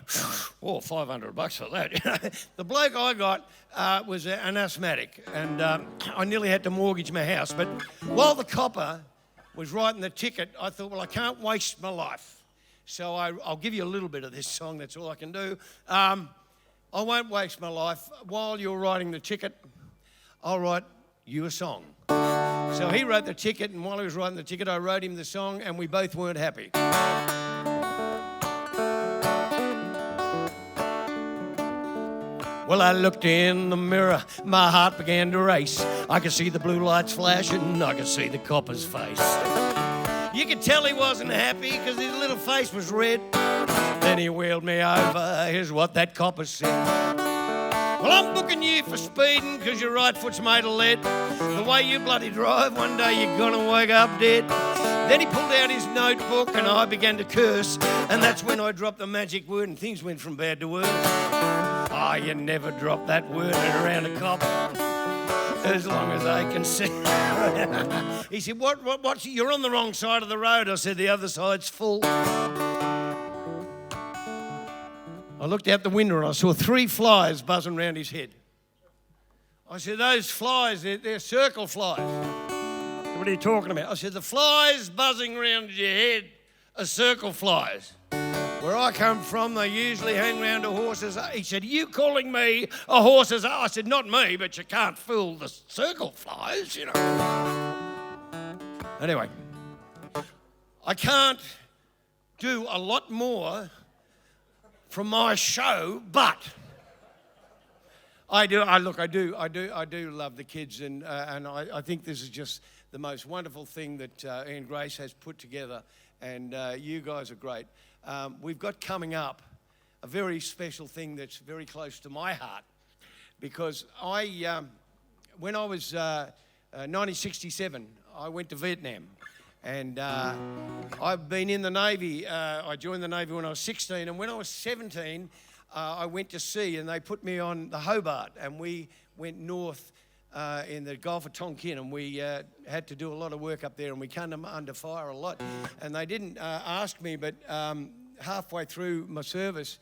oh, $500 for that. The bloke I got was an asthmatic, and I nearly had to mortgage my house, but while the copper was writing the ticket, I thought, well, I can't waste my life. So I'll give you a little bit of this song, that's all I can do. I won't waste my life. While you're writing the ticket, I'll write you a song. So he wrote the ticket, and while he was writing the ticket, I wrote him the song, and we both weren't happy. Well, I looked in the mirror, my heart began to race. I could see the blue lights flashing, I could see the copper's face. You could tell he wasn't happy because his little face was red. Then he wheeled me over, here's what that copper said. Well, I'm booking you for speeding because your right foot's made of lead. The way you bloody drive, one day you're gonna wake up dead. Then he pulled out his notebook and I began to curse. And that's when I dropped the magic word and things went from bad to worse. Oh, you never drop that word around a cop, as long as I can see. He said, what's, you're on the wrong side of the road. I said, the other side's full. I looked out the window and I saw 3 flies buzzing around his head. I said, those flies, they're circle flies. What are you talking about? I said, the flies buzzing around your head are circle flies. Where I come from, they usually hang around a horse's. He said, are you calling me a horse's? I said, not me, but you can't fool the circle flies, you know. Anyway, I can't do a lot more from my show, but I do love the kids, and I think this is just the most wonderful thing that Ian Grace has put together, and you guys are great. We've got coming up a very special thing that's very close to my heart, because when I was 1967, I went to Vietnam, and I've been in the Navy. I joined the Navy when I was 16, and when I was 17, I went to sea, and they put me on the Hobart, and we went north in the Gulf of Tonkin, and we had to do a lot of work up there, and we came under fire a lot. And they didn't ask me, but halfway through my service,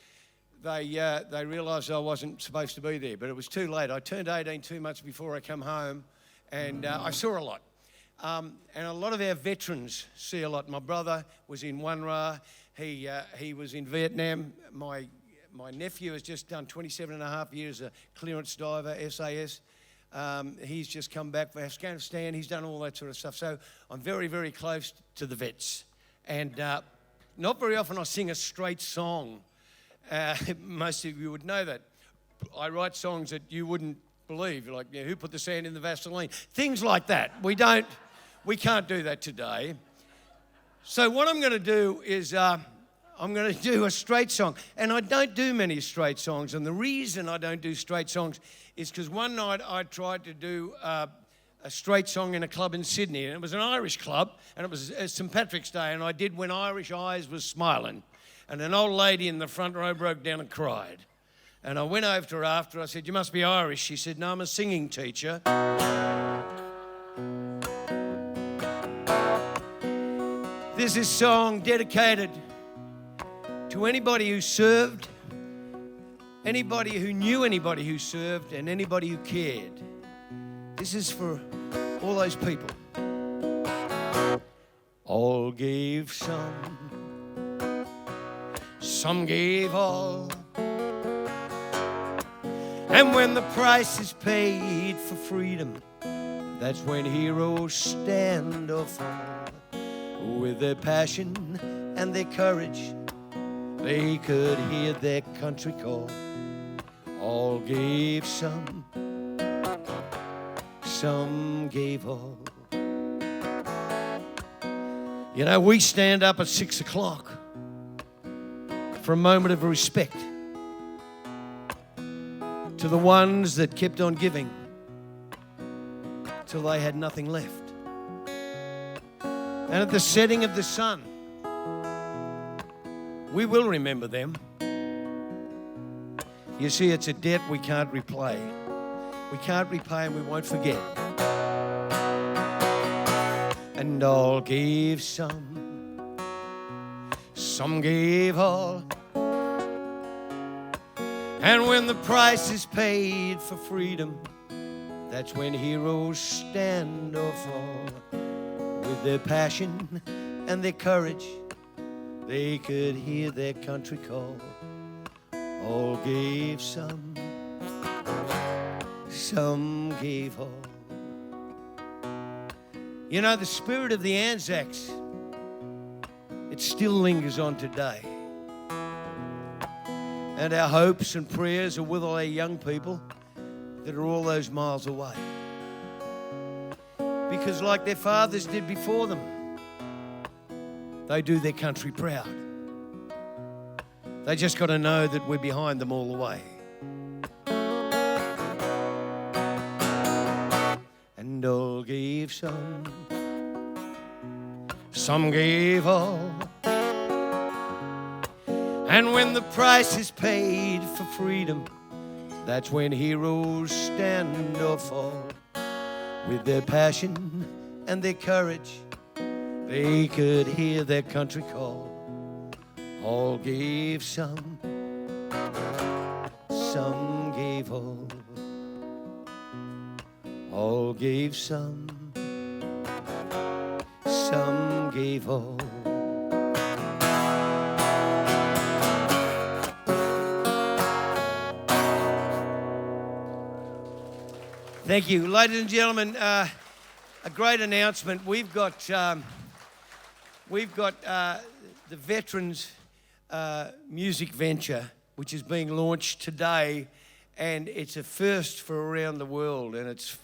they realised I wasn't supposed to be there, but it was too late. I turned 18 2 months before I come home, and I saw a lot. And a lot of our veterans see a lot. My brother was in UNRWA. He was in Vietnam. My nephew has just done 27 and a half years as a clearance diver, SAS. He's just come back from Afghanistan. He's done all that sort of stuff. So I'm very, very close to the vets. And not very often I sing a straight song. Most of you would know that. I write songs that you wouldn't believe, like, you know, who put the sand in the Vaseline? Things like that. We can't do that today. So what I'm going to do is I'm going to do a straight song. And I don't do many straight songs. And the reason I don't do straight songs is because one night I tried to do a straight song in a club in Sydney. And it was an Irish club. And it was St. Patrick's Day. And I did When Irish Eyes Was Smiling. And an old lady in the front row broke down and cried. And I went over to her after. I said, "You must be Irish." She said, "No, I'm a singing teacher." This is a song dedicated to anybody who served, anybody who knew anybody who served, and anybody who cared. This is for all those people. All gave some gave all. And when the price is paid for freedom, that's when heroes stand or fall. With their passion and their courage, they could hear their country call. All gave some gave all. You know, we stand up at 6 o'clock for a moment of respect to the ones that kept on giving till they had nothing left. And at the setting of the sun, we will remember them. You see, it's a debt we can't repay. We can't repay and we won't forget. And all gave some gave all. And when the price is paid for freedom, that's when heroes stand or fall. With their passion and their courage, they could hear their country call. All gave some gave all. You know, the spirit of the Anzacs, it still lingers on today. And our hopes and prayers are with all our young people that are all those miles away. Because like their fathers did before them, they do their country proud. They just got to know that we're behind them all the way. And all gave some gave all. And when the price is paid for freedom, that's when heroes stand or fall. With their passion and their courage, they could hear their country call. All gave some gave all. All gave some gave all. Thank you. Ladies and gentlemen, a great announcement. We've got the Veterans Music Venture, which is being launched today, and it's a first for around the world, and it's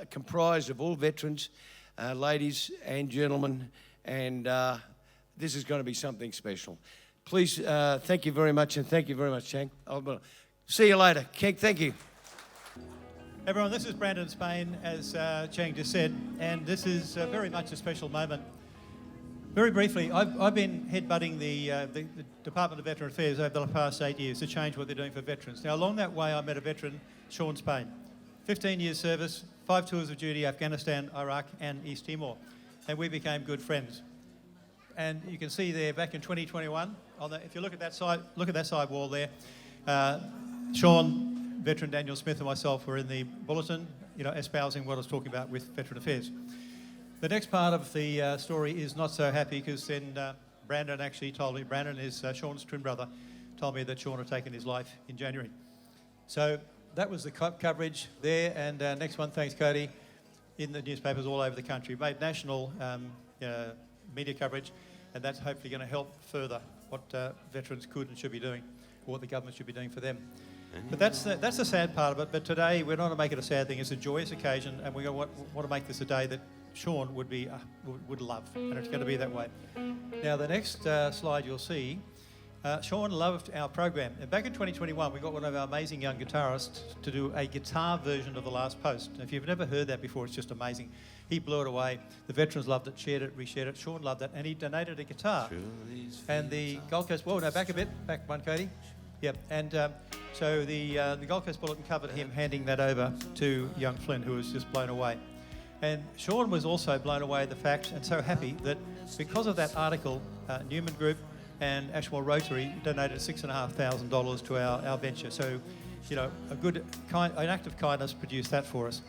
comprised of all veterans, ladies and gentlemen, and this is going to be something special. Please, thank you very much, and thank you very much, Chang. I'll see you later. Keg, thank you. Everyone, this is Brandon Spain, as Chang just said, and this is very much a special moment. Very briefly, I've been headbutting the Department of Veteran Affairs over the past 8 years to change what they're doing for veterans. Now, along that way, I met a veteran, Sean Spain. 15 years service, 5 tours of duty, Afghanistan, Iraq, and East Timor. And we became good friends. And you can see there, back in 2021, if you look at that side wall there, Sean, veteran Daniel Smith and myself were in the bulletin. espousing what I was talking about with Veteran Affairs. The next part of the story is not so happy because then Brandon actually told me, Brandon is Sean's twin brother, told me that Sean had taken his life in January. So that was the coverage there, and next one, thanks Cody, in the newspapers all over the country. Made national media coverage, and that's hopefully going to help further what veterans could and should be doing, or what the government should be doing for them. But that's the sad part of it. But today we're not going to make it a sad thing. It's a joyous occasion, and we want to make this a day that Sean would love, and it's going to be that way. Now the next slide you'll see, Sean loved our program. And back in 2021, we got one of our amazing young guitarists to do a guitar version of The Last Post. And if you've never heard that before, it's just amazing. He blew it away. The veterans loved it, shared it, reshared it. Sean loved it, and he donated a guitar. And the Gold Coast, back a bit, back one, Cody. Yep, and so the Gold Coast Bulletin covered him handing that over to young Flynn, who was just blown away. And Sean was also blown away at the fact, and so happy, that because of that article, Newman Group and Ashmore Rotary donated $6,500 to our venture. So, an act of kindness produced that for us.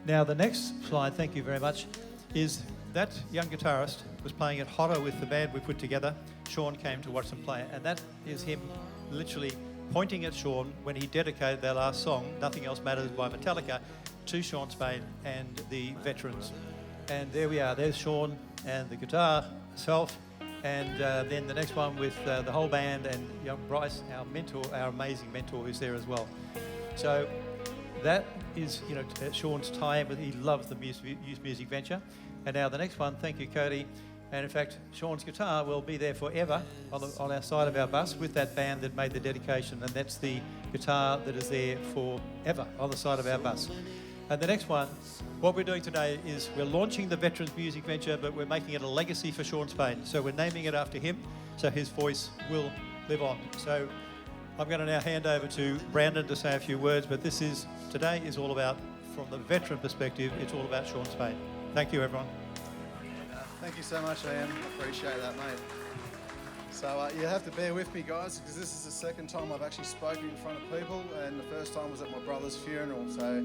Now, the next slide, thank you very much, is that young guitarist was playing at Hotter with the band we put together. Sean came to watch them play, and that is him literally pointing at Sean when he dedicated their last song, Nothing Else Matters by Metallica, to Sean Spain and the veterans. And there we are, there's Sean and the guitar itself, and then the next one with the whole band and young Bryce, our mentor, our amazing mentor, who's there as well. So that is, Sean's tie-in with, he loves the youth music venture. And now the next one, thank you, Cody. And in fact, Sean's guitar will be there forever on our side of our bus with that band that made the dedication, and that's the guitar that is there forever on the side of our bus. And the next one, what we're doing today is we're launching the Veterans Music Venture, but we're making it a legacy for Sean Spain. So we're naming it after him, so his voice will live on. So I'm going to now hand over to Brandon to say a few words, but today is all about, from the veteran perspective, it's all about Sean Spain. Thank you, everyone. Thank you so much, Ian. Appreciate that, mate. So you have to bear with me, guys, because this is the second time I've actually spoken in front of people, and the first time was at my brother's funeral. So,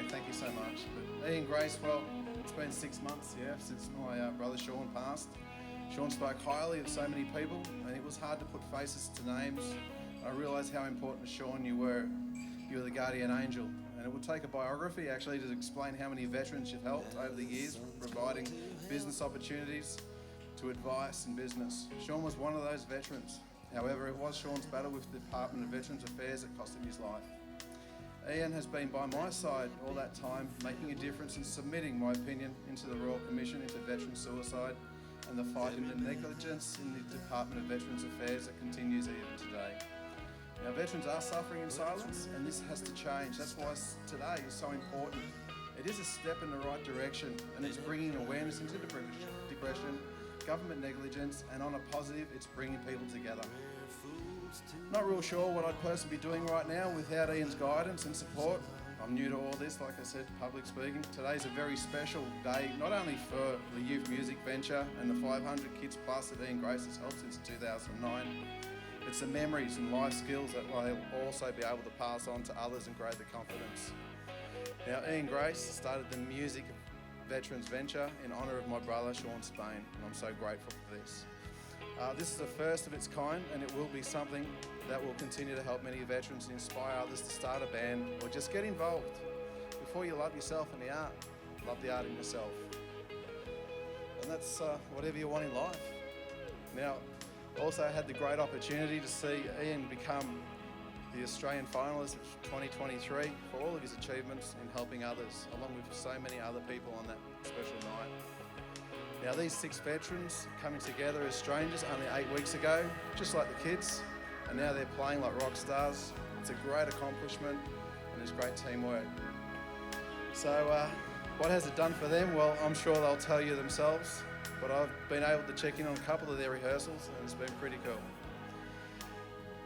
thank you so much. But Ian Grace, well, it's been 6 months, since my brother Sean passed. Sean spoke highly of so many people, and it was hard to put faces to names. I realised how important to Sean you were. You were the guardian angel. And it would take a biography actually to explain how many veterans you've helped over the years, providing business opportunities to advice and business. Sean was one of those veterans. However, it was Sean's battle with the Department of Veterans Affairs that cost him his life. Ian has been by my side all that time, making a difference in submitting my opinion into the Royal Commission into veteran suicide and the fight into negligence in the Department of Veterans Affairs that continues even today. Now, veterans are suffering in silence, and this has to change. That's why today is so important. It is a step in the right direction, and it's bringing awareness into depression, government negligence, and on a positive, it's bringing people together. Not real sure what I'd personally be doing right now without Ian's guidance and support. I'm new to all this, like I said, public speaking. Today's a very special day, not only for the youth music venture and the 500 Kids Plus that Ian Grace has helped since 2009. It's the memories and life skills that they'll also be able to pass on to others and grow their confidence. Now, Ian Grace started the Music Veterans Venture in honour of my brother, Sean Spain, and I'm so grateful for this. This is the first of its kind, and it will be something that will continue to help many veterans and inspire others to start a band or just get involved. Before you love yourself and the art, love the art in yourself. And that's whatever you want in life. Now, also had the great opportunity to see Ian become the Australian finalist of 2023 for all of his achievements in helping others, along with so many other people on that special night. Now, these 6 veterans coming together as strangers only 8 weeks ago, just like the kids, and now they're playing like rock stars. It's a great accomplishment, and it's great teamwork. So, what has it done for them? Well, I'm sure they'll tell you themselves, but I've been able to check in on a couple of their rehearsals, and it's been pretty cool.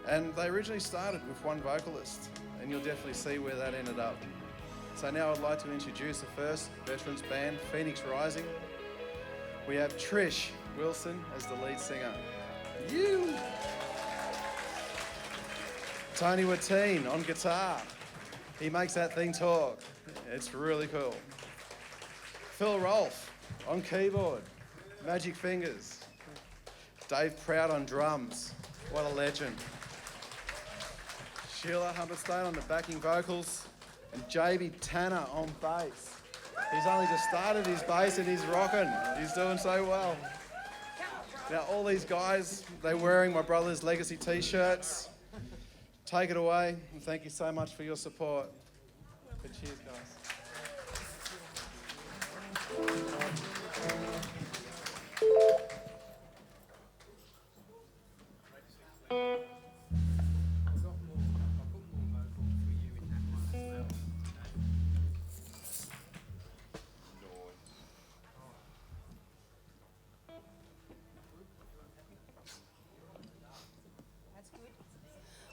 And they originally started with one vocalist, and you'll definitely see where that ended up. So now I'd like to introduce the first veterans band, Phoenix Rising. We have Trish Wilson as the lead singer. Tony Watine on guitar. He makes that thing talk. It's really cool. Phil Rolfe on keyboard, Magic Fingers. Dave Proud on drums. What a legend. Sheila Humberstone on the backing vocals, and JB Tanner on bass. He's only just started his bass and he's rocking. He's doing so well. Now all these guys, they're wearing my brother's legacy t-shirts. Take it away, and thank you so much for your support. But cheers, guys.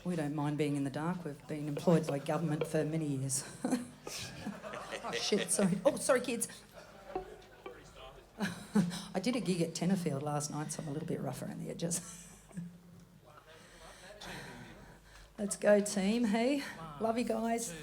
We don't mind being in the dark. We've been employed by government for many years. Oh, shit, sorry. Oh, sorry, kids. I did a gig at Tenterfield last night, so I'm a little bit rough around the edges. Let's go, team. Hey, love you guys.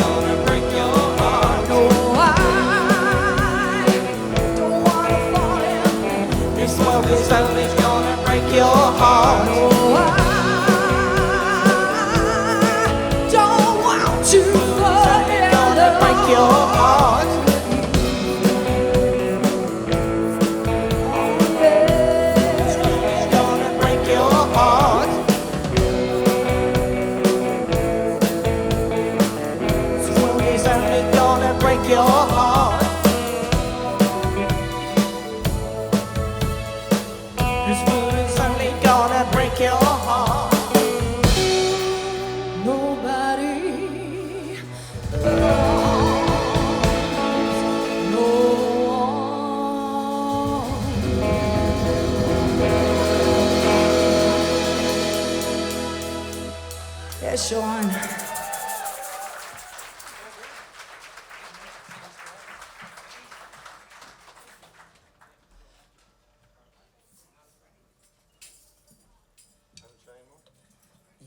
gonna break your heart. No, I don't wanna fall in. This world is only gonna break your heart. No, I don't want to fall in Gonna break your love. heart. It's gonna break your heart. This world is only gonna break your heart. This world is only gonna break your heart. Nobody loves no one. Yeah, Sean.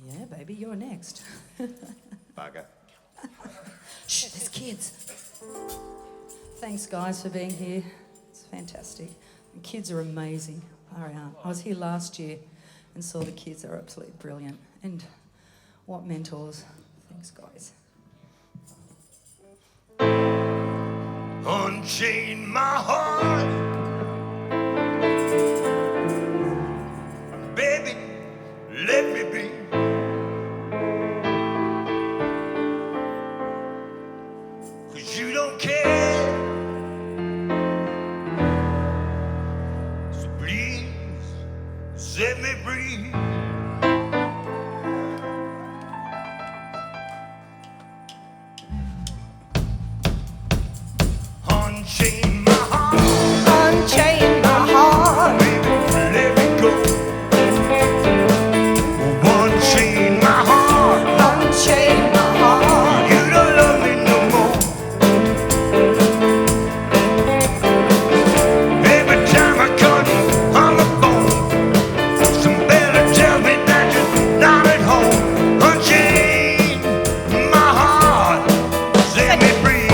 Yeah, baby, you're next. Bugger. Shh, there's kids. Thanks, guys, for being here. It's fantastic. The kids are amazing. I was here last year and saw the kids. They're absolutely brilliant. And what mentors. Thanks, guys. Unchain my heart, baby, let me be. Cause you don't care, so please set me free. Unchain my heart, Unchain my heart. baby, let me go. Unchain my heart, Unchain my heart. you don't love me no more. Every time I cut on the phone, somebody tells me that you're not at home. Unchain my heart, set me free.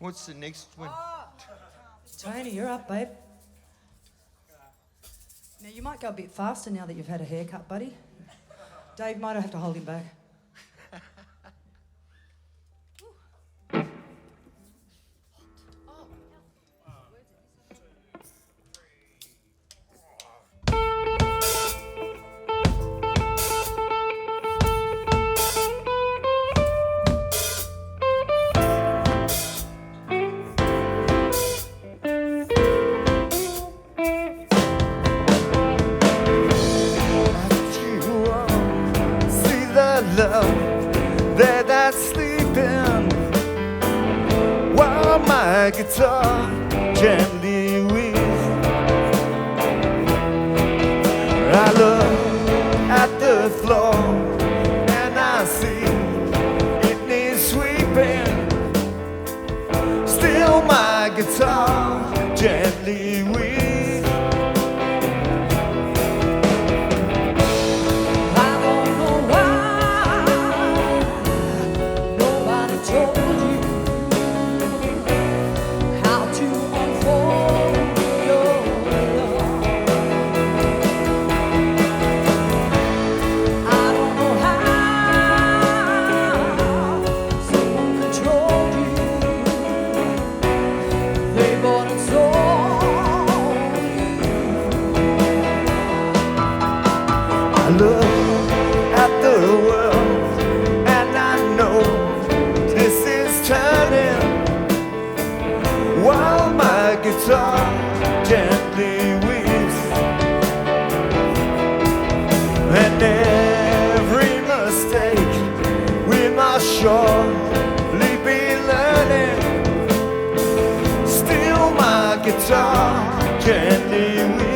What's the next one? Tony, you're up, babe. Now, you might go a bit faster now that you've had a haircut, buddy. Dave might have to hold him back. There that's sleeping while my guitar gently weeps. I look at the floor and I see it needs sweeping. Still my guitar gently weeps. Look at the world and I know this is turning while my guitar gently weeps. And every mistake we must surely be learning. Still my guitar gently weeps.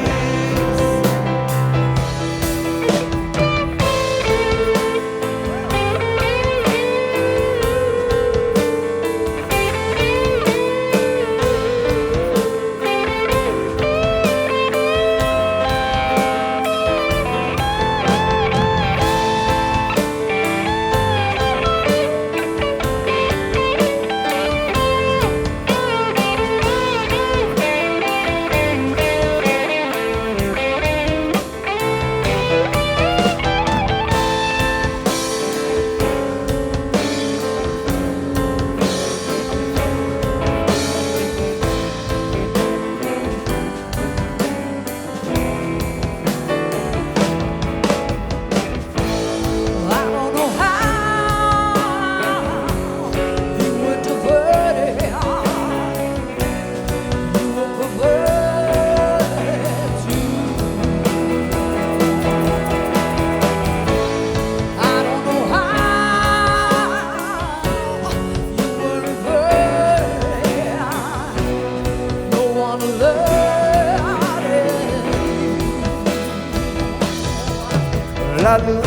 I look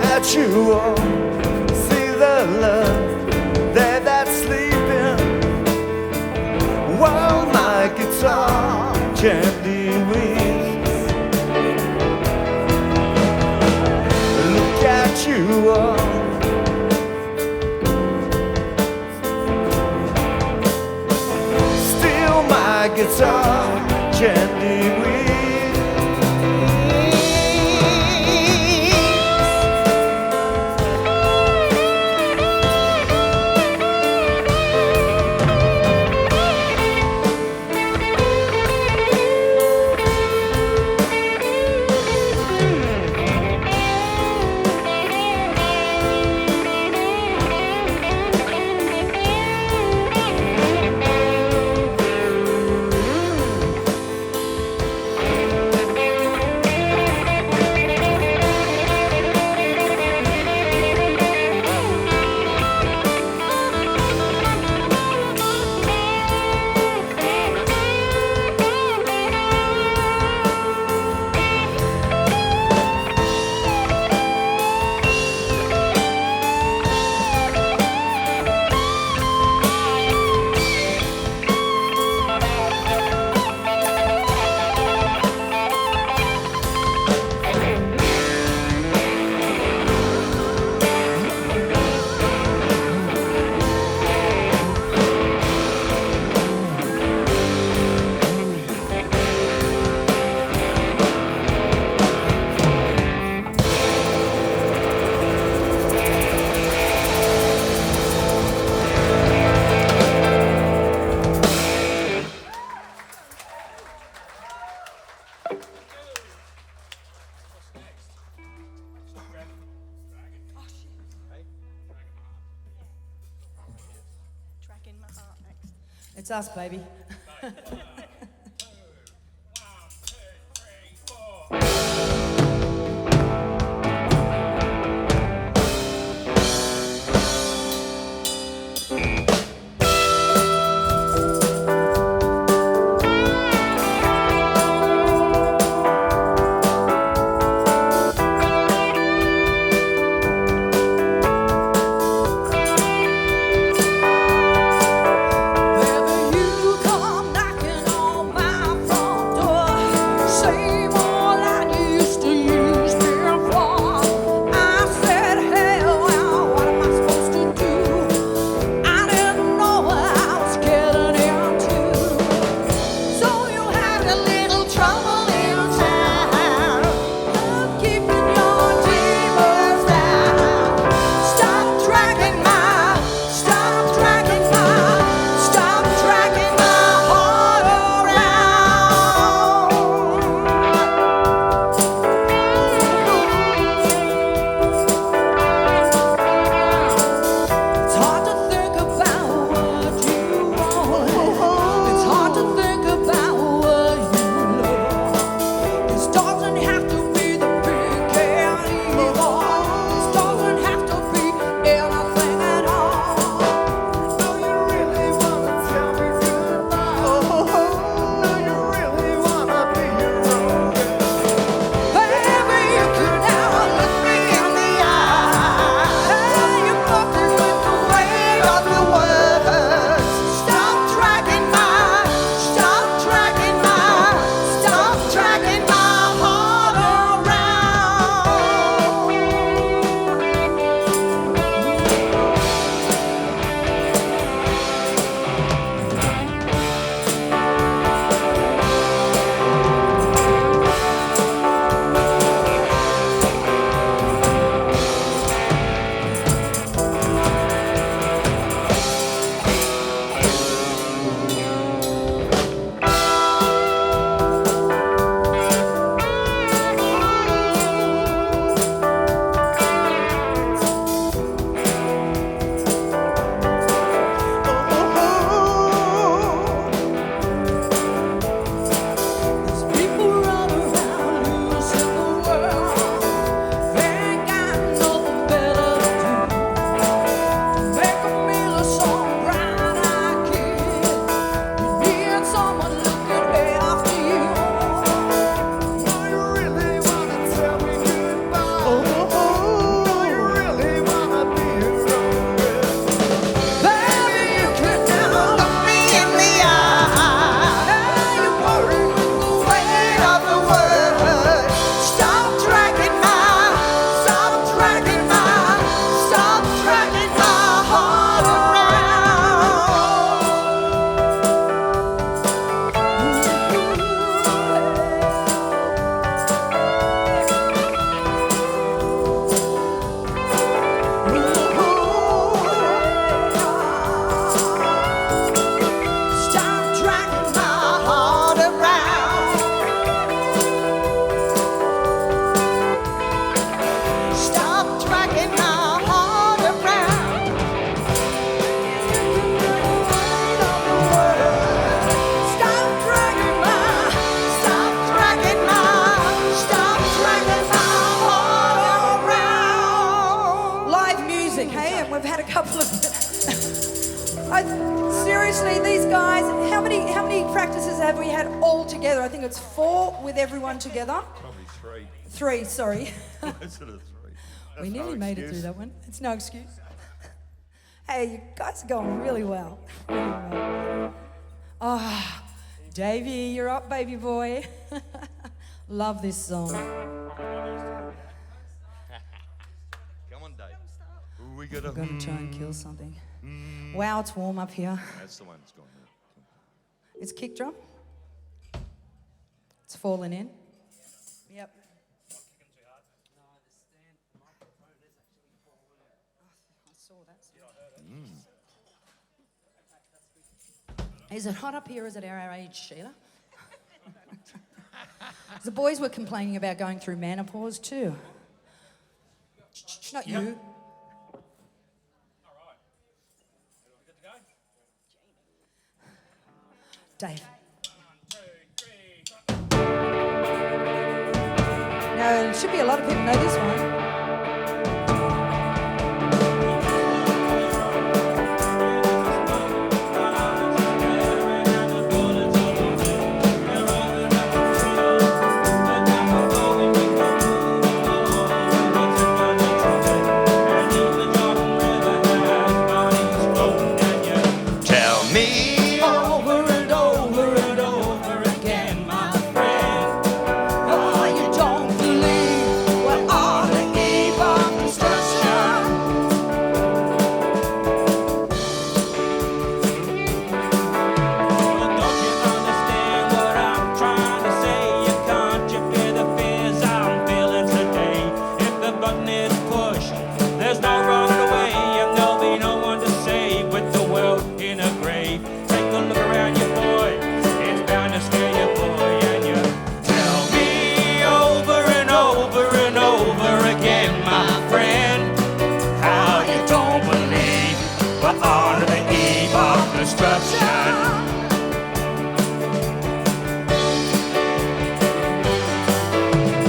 at you all, see the love there that's sleeping while my guitar gently weeps. Look at you all, still my guitar gently weeps. It's us, baby. Seriously, these guys, how many practices have we had all together? I think it's 4 with everyone together. Probably 3. 3, sorry. Closer to 3. We nearly made it through that one. It's no excuse. Hey, you guys are going really well. Really well. Oh, Davey, you're up, baby boy. Love this song. Come on, Dave. We I'm going to try and kill something. Wow, it's warm up here. That's the one that's gone. It's kick drum. It's falling in. Yep. I saw that. Is it hot up here? Is it our age, Sheila? The boys were complaining about going through menopause too. Not you. Dave. Now, there should be a lot of people know this one.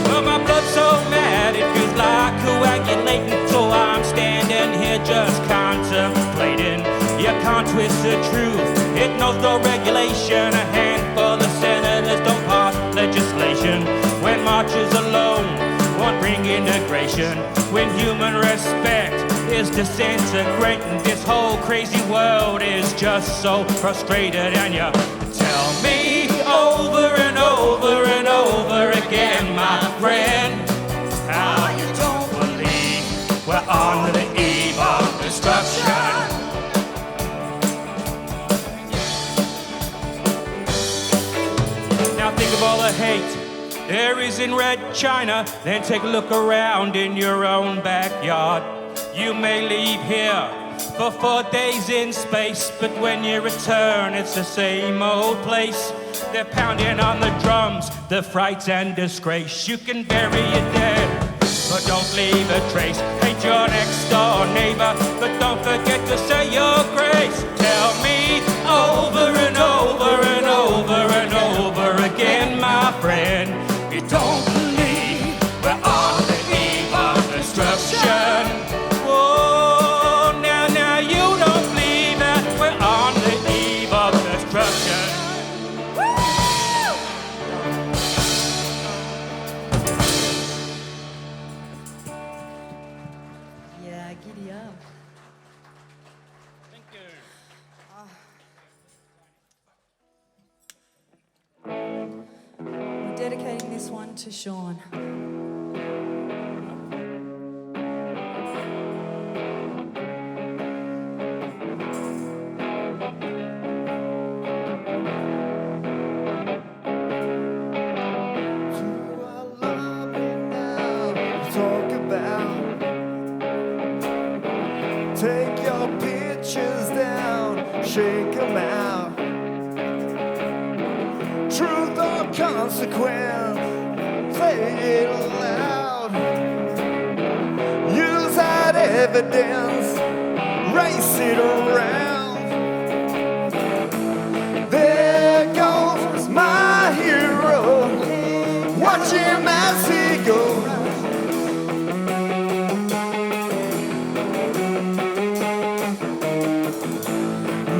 Well, my blood's so mad it feels like coagulating, so I'm standing here just contemplating. You can't twist the truth, it knows no regulation. A handful of senators don't pass legislation. When marches alone won't bring integration. When human respect is disintegrating, this whole crazy world is just so frustrated. And you tell me over and over and over again, my friend, how you don't believe we're on the eve of destruction. Now think of all the hate there is in Red China, then take a look around in your own backyard. You may leave here for 4 days in space, but when you return, it's the same old place. They're pounding on the drums, the fright and disgrace. You can bury your dead, but don't leave a trace. Hate your next door neighbor, but don't forget to say your grace. Tell me over and over and over and over again, my friend, you don't believe we're on the eve of destruction. Oh, now you don't believe that we're on the eve of destruction. Yeah, giddy up. Thank you. We're dedicating this one to Sean. Talk about, take your pictures down, shake them out. Truth or consequence, say it aloud. Use that evidence, race it around. There goes my hero, watch him as he goes.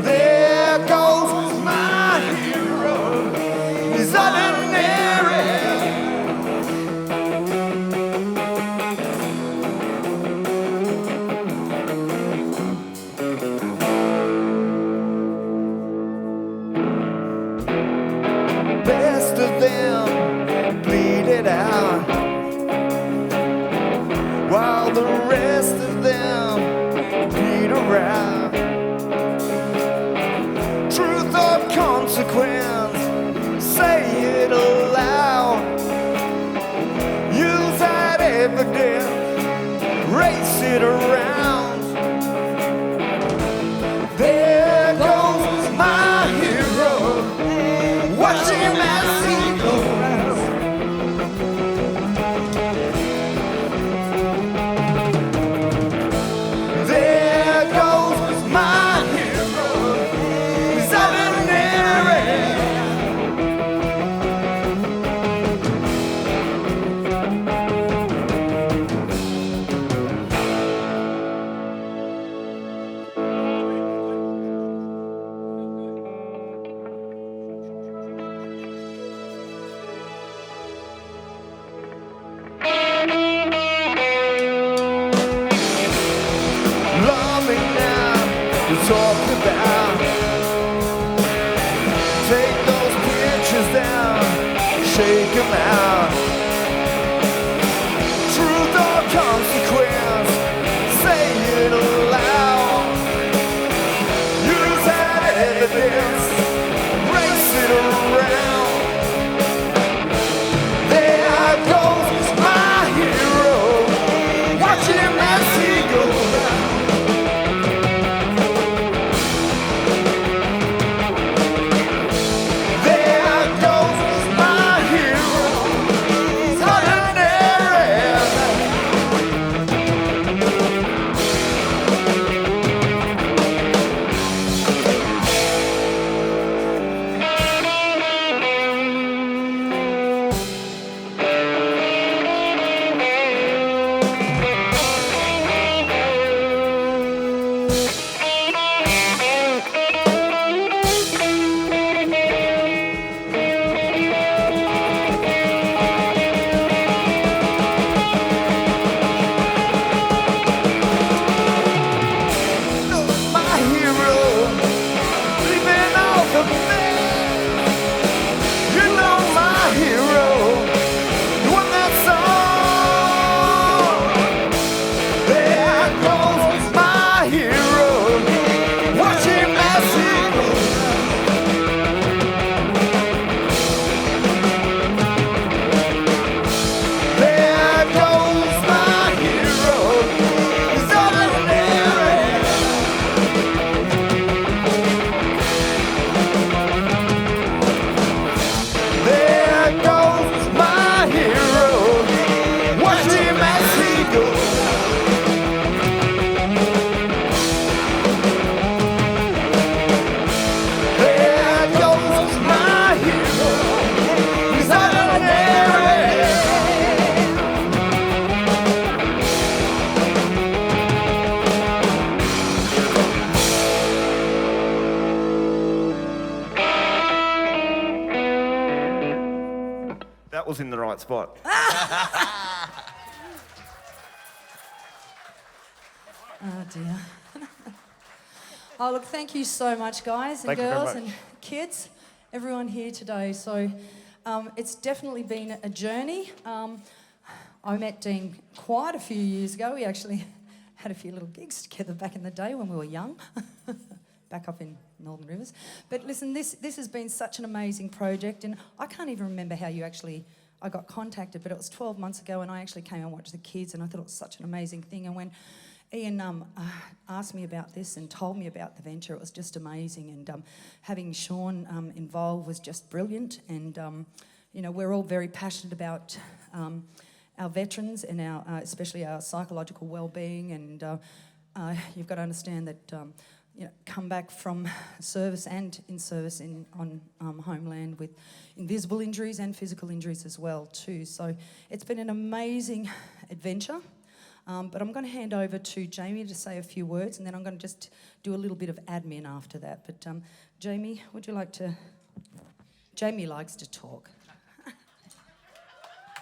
There goes my hero, he's ordinary. talk about. Take those pictures down, shake them out. Truth or consequence, say it aloud. Use that evidence, race it around. There goes my hero, watch him as he goes round. There goes my hero, he's ordinary. My hero, leaving all the men. You know my hero, you won that song. There goes my hero, watch him as he goes. There goes my hero, he's ordinary. There goes my hero, watch him as he goes. There goes my hero, he's ordinary. That was in the right spot. Oh dear. Oh look, thank you so much, guys and Thank you very girls much. and kids, everyone here today. So it's definitely been a journey. I met Dean quite a few years ago. We actually had a few little gigs together back in the day when we were young, back up in Northern Rivers. But listen, this has been such an amazing project, and I can't even remember how I got contacted, but it was 12 months ago, and I actually came and watched the kids, and I thought it was such an amazing thing. And when Ian asked me about this and told me about the venture, it was just amazing. And having Sean involved was just brilliant. And you know, we're all very passionate about our veterans and our, especially our psychological well-being. And you've got to understand that you know, come back from service and in service on homeland with invisible injuries and physical injuries as well too. So it's been an amazing adventure. But I'm going to hand over to Jamie to say a few words, and then I'm going to just do a little bit of admin after that. But Jamie, would you like to... Jamie likes to talk.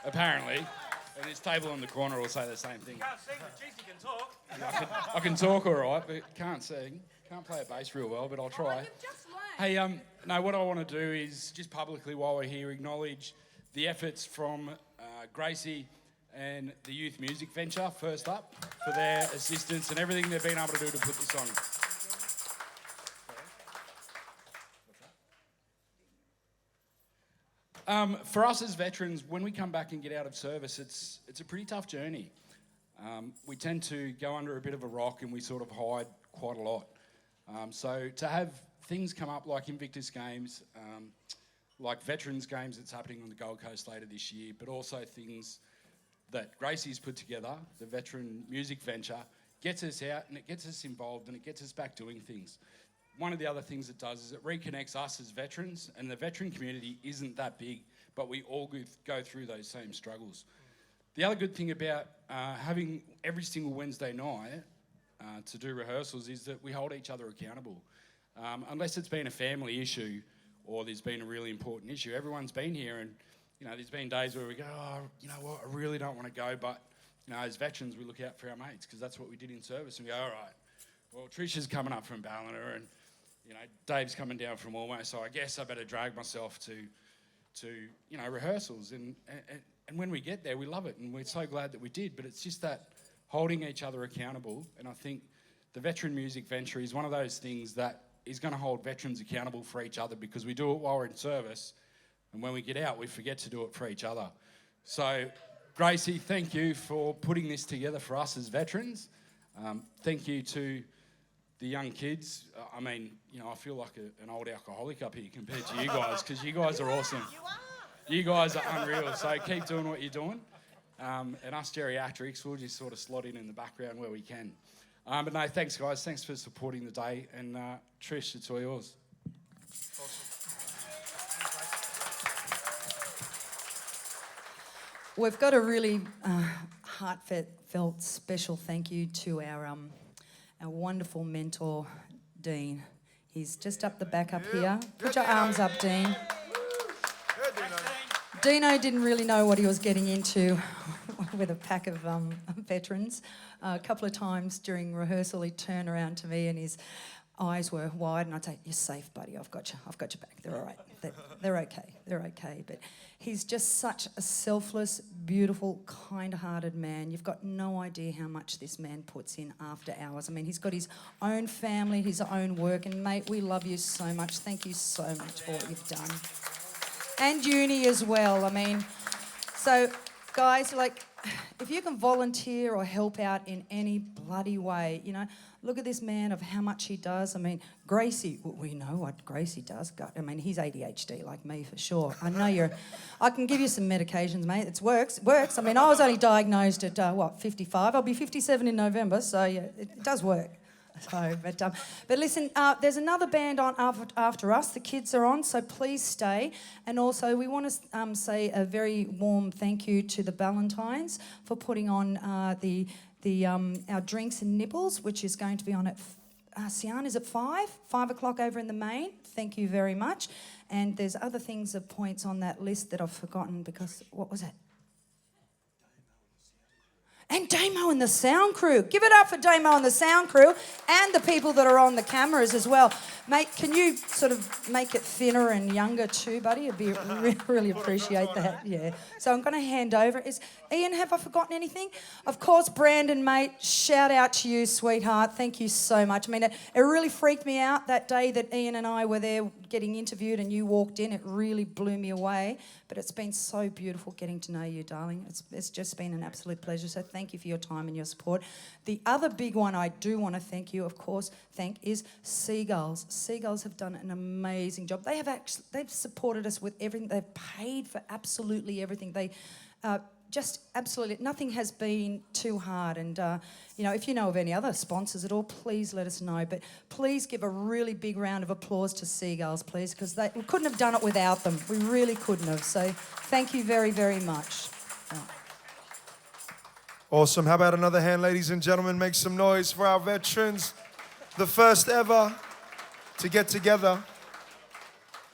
Apparently. And this table in the corner will say the same thing. Can't sing, but geez, you can talk. I can talk all right, but can't sing. Can't play a bass real well, but I'll try. Hey, no, what I want to do is just publicly, while we're here, acknowledge the efforts from Gracie and the Youth Music Venture, first up, for their assistance and everything they've been able to do to put this on. For us as veterans, when we come back and get out of service, it's a pretty tough journey. We tend to go under a bit of a rock and we sort of hide quite a lot. So to have things come up like Invictus Games, like Veterans Games that's happening on the Gold Coast later this year, but also things that Gracie's put together, the Veteran Music Venture, gets us out and it gets us involved and it gets us back doing things. One of the other things it does is it reconnects us as veterans, and the veteran community isn't that big, but we all go through those same struggles. The other good thing about having every single Wednesday night to do rehearsals is that we hold each other accountable. Unless it's been a family issue or there's been a really important issue, everyone's been here, and you know, there's been days where we go, oh, you know what, I really don't want to go, but you know, as veterans, we look out for our mates because that's what we did in service, and we go, all right, Well, Trisha's coming up from Ballina, and Dave's coming down from Ormo, so I guess I better drag myself to rehearsals. And when we get there, we love it, and we're so glad that we did. But it's just that holding each other accountable, and I think the veteran music venture is one of those things that is going to hold veterans accountable for each other, because we do it while we're in service, and when we get out, we forget to do it for each other. So, Gracie, thank you for putting this together for us as veterans. Thank you to the young kids. I mean, I feel like an old alcoholic up here compared to you guys, because you guys are awesome. You guys are unreal, so keep doing what you're doing. And us geriatrics, we'll just sort of slot in the background where we can. But no, thanks, guys. Thanks for supporting the day. And Trish, it's all yours. We've got a really heartfelt special thank you to our wonderful mentor, Dean. He's just up the back up here. Put your arms up, Dean. Dino didn't really know what he was getting into with a pack of veterans. A couple of times during rehearsal, he'd turn around to me and his eyes were wide, and I'd say, "You're safe, buddy. I've got your back. They're all right. They're okay. They're okay." But he's just such a selfless, beautiful, kind-hearted man. You've got no idea how much this man puts in after hours. I mean, he's got his own family, his own work, and mate, we love you so much. Thank you so much for what you've done. And uni as well. I mean, so guys, if you can volunteer or help out in any bloody way, look at this man of how much he does. I mean, Gracie, we know what Gracie does. I mean, he's ADHD like me for sure. I know I can give you some medications, mate. It works. I mean, I was only diagnosed at, 55? I'll be 57 in November, so yeah, it does work. So, but listen, there's another band on after us. The kids are on, so please stay. And also, we want to say a very warm thank you to the Ballantines for putting on our drinks and nibbles, which is going to be on at Sian is at 5 o'clock over in the main. Thank you very much. And there's other things of points on that list that I've forgotten because what was it? And Damo and the sound crew. Give it up for Damo and the sound crew and the people that are on the cameras as well. Mate, can you sort of make it thinner and younger too, buddy? I'd really appreciate that. Yeah. So I'm going to hand over. Ian, have I forgotten anything? Of course, Brandon, mate, shout out to you, sweetheart. Thank you so much. I mean, it really freaked me out that day that Ian and I were there getting interviewed and you walked in. It really blew me away. But it's been so beautiful getting to know you, darling. It's just been an absolute pleasure. So thank you for your time and your support. The other big one I do want to thank you, of course, is Seagulls. Seagulls have done an amazing job. They've supported us with everything. They've paid for absolutely everything. They just absolutely nothing has been too hard. And if you know of any other sponsors at all, please let us know. But please give a really big round of applause to Seagulls, please, because we couldn't have done it without them. We really couldn't have. So thank you very, very much. Awesome. How about another hand, ladies and gentlemen? Make some noise for our veterans. The first ever to get together.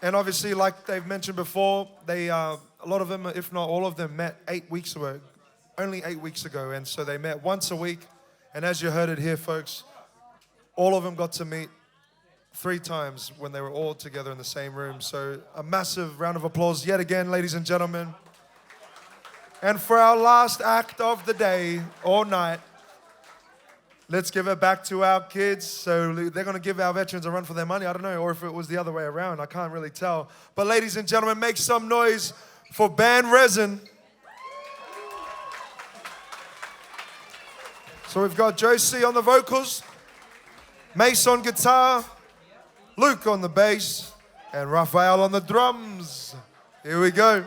And obviously, like they've mentioned before, a lot of them, if not all of them, met 8 weeks ago. Only 8 weeks ago. And so they met once a week. And as you heard it here, folks, all of them got to meet 3 times when they were all together in the same room. So a massive round of applause yet again, ladies and gentlemen. And for our last act of the day or night, let's give it back to our kids. So they're going to give our veterans a run for their money. I don't know, or if it was the other way around. I can't really tell. But ladies and gentlemen, make some noise for Band Resin. So we've got Josie on the vocals, Mace on guitar, Luke on the bass, and Raphael on the drums. Here we go.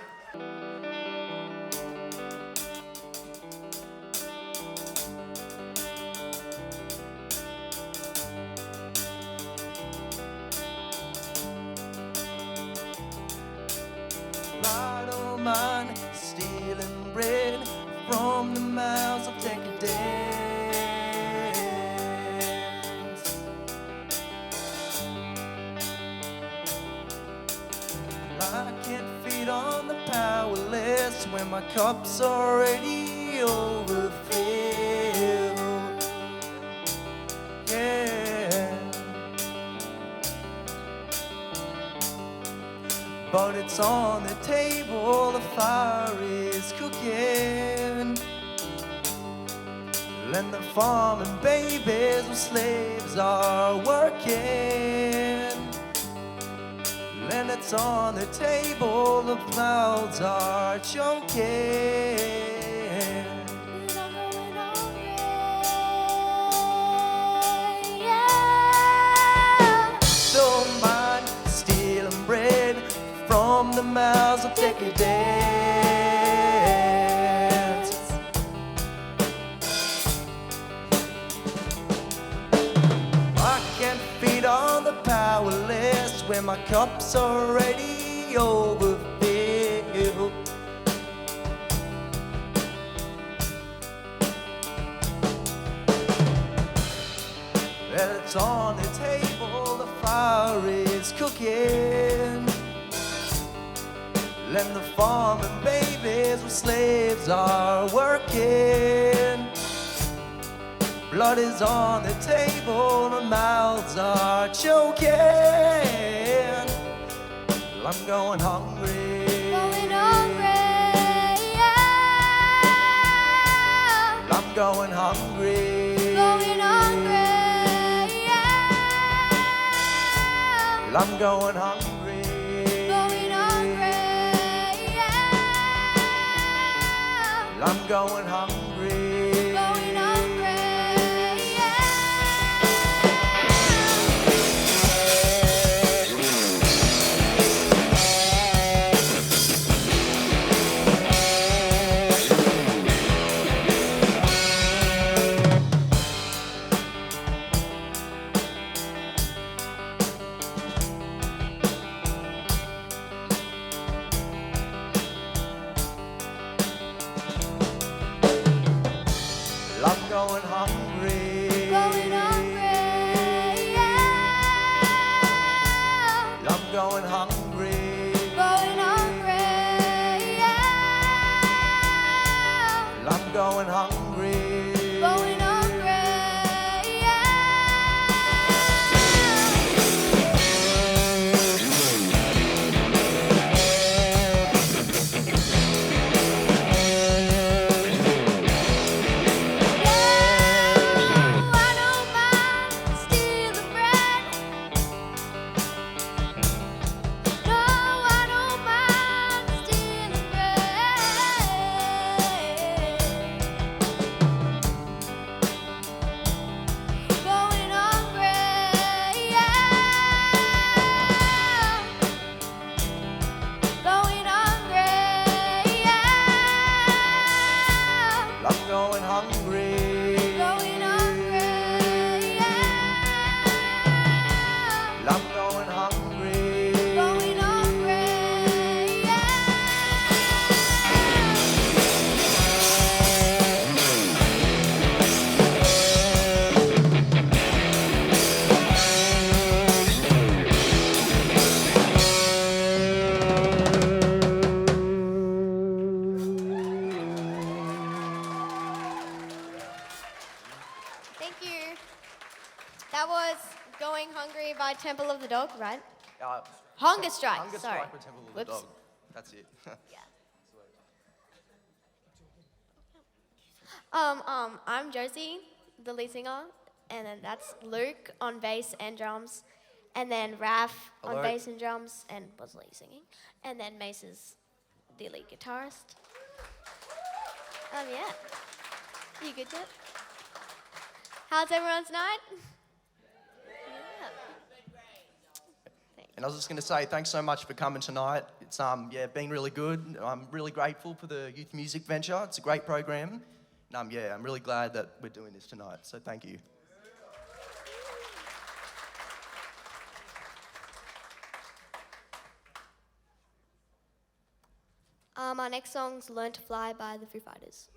Stealing bread from the mouths of decadence. I can't feed on the powerless when my cup's already overfilled. Yeah. but it's on the table, the fire is cooking. And the farming babies with slaves are working. And it's on the table, the clouds are choking. Don't mind stealing bread from the mouths of decadence. I can't feed on the powerless when my cup's already overfilled. And it's on the table, the fire is cooking. And the farming babies with slaves are working. Blood is on the table, the mouths are choking. Well, I'm going hungry. Going hungry, yeah. Well, I'm going hungry. Going hungry, yeah. Well, I'm going hungry. Going hungry, yeah. Well, I'm going hungry. Going hungry, yeah. Well, I'm going hungry. Going hungry, yeah. Well, I'm going hungry. Going hungry, yeah. Well, I'm going hungry. Going hungry, yeah. I don't mind stealing bread. No, I don't mind stealing bread. Going hungry, yeah. Going hungry, yeah. Well, I'm going hungry. Going hungry, yeah. Well, I'm going hungry. Going hungry, yeah. Thank you. That was Going Hungry by Temple of the Dog, right? Hunger Strike, Hunger sorry. Strike with Temple of the Whoops. Dog. That's it. I'm Josie, the lead singer, and then that's Luke on bass and drums, and then Raph on Hello. bass and drums and was lead singing, and then Mace is the lead guitarist. Yeah. You good, Jeff? How's everyone's night? Yeah. And I was just going to say thanks so much for coming tonight. It's been really good. I'm really grateful for the youth music venture. It's a great program. And I'm really glad that we're doing this tonight. So thank you. Our next song's Learn to Fly by the Foo Fighters.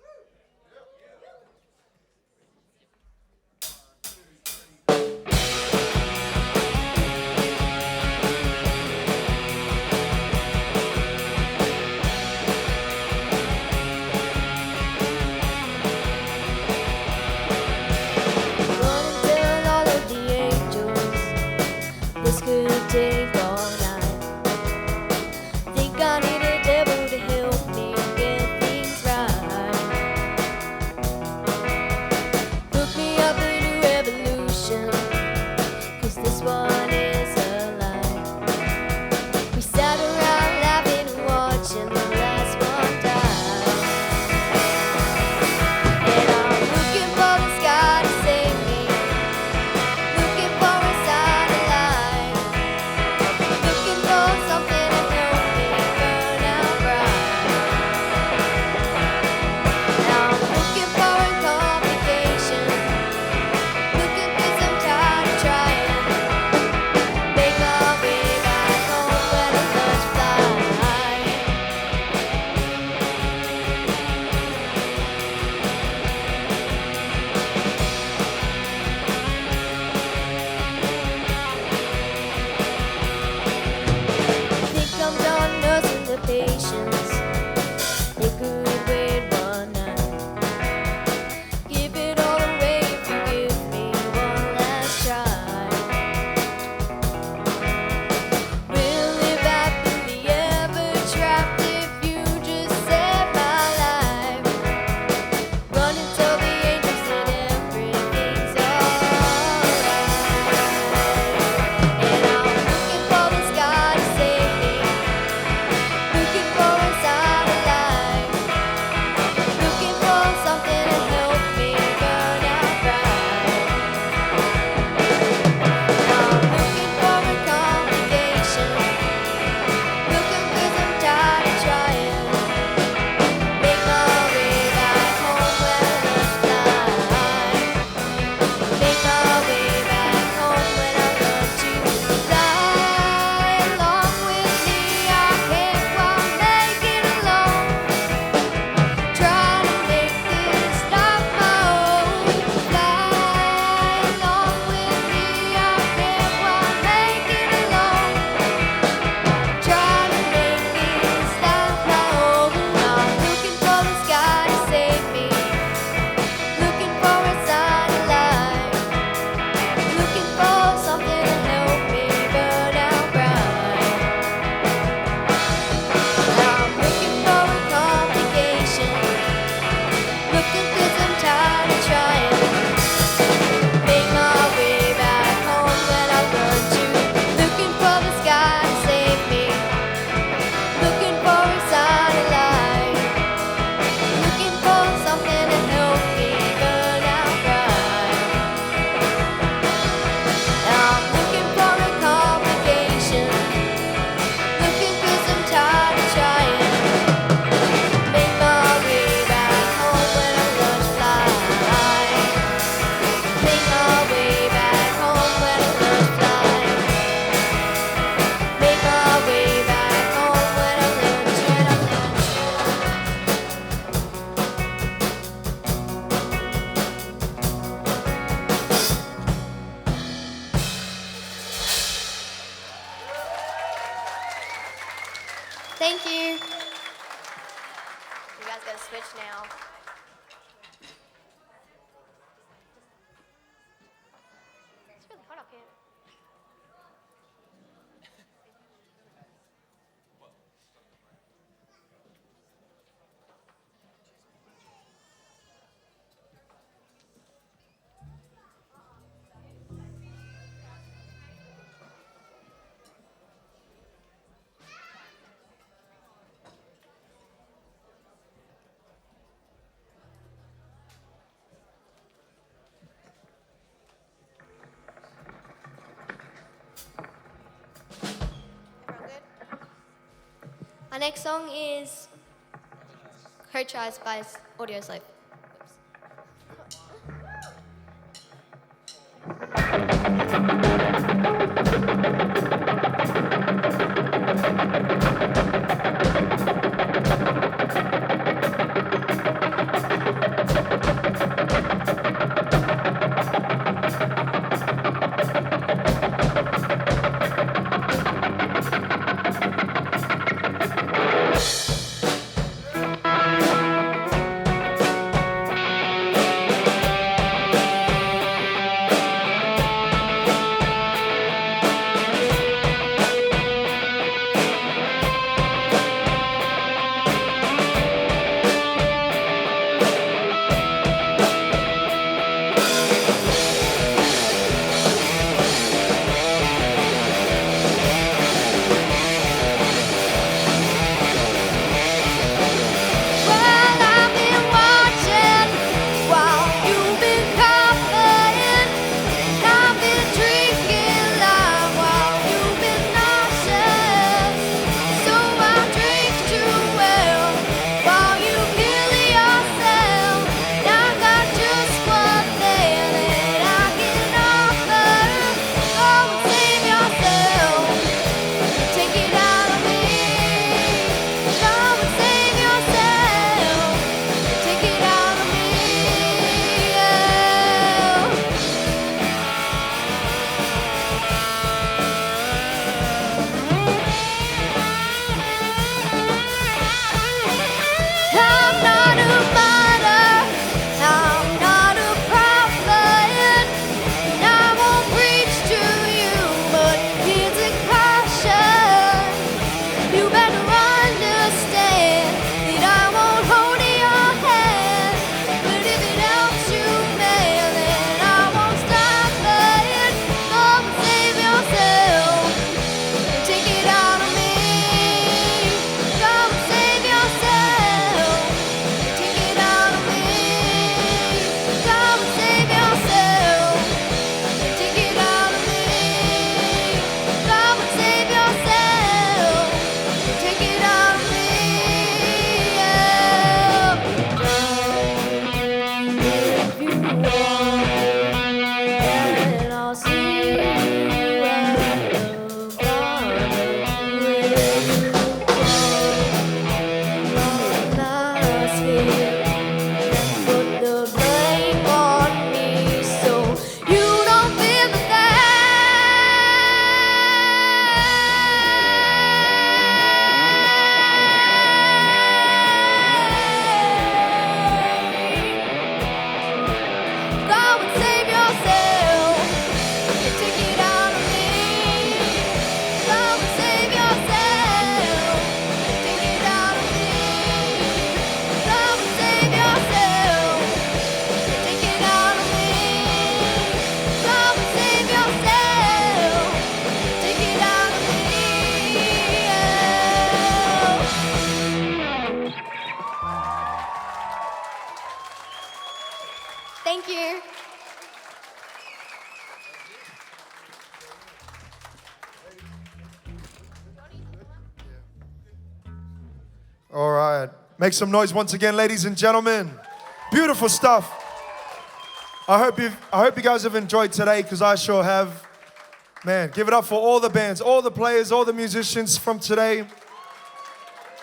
Thank you. You guys gotta switch now. It's really hot up here. Our next song is Coach Eyes by Audio Slave. Thank you. All right. Make some noise once again, ladies and gentlemen. Beautiful stuff. I hope you guys have enjoyed today, because I sure have. Man, give it up for all the bands, all the players, all the musicians from today.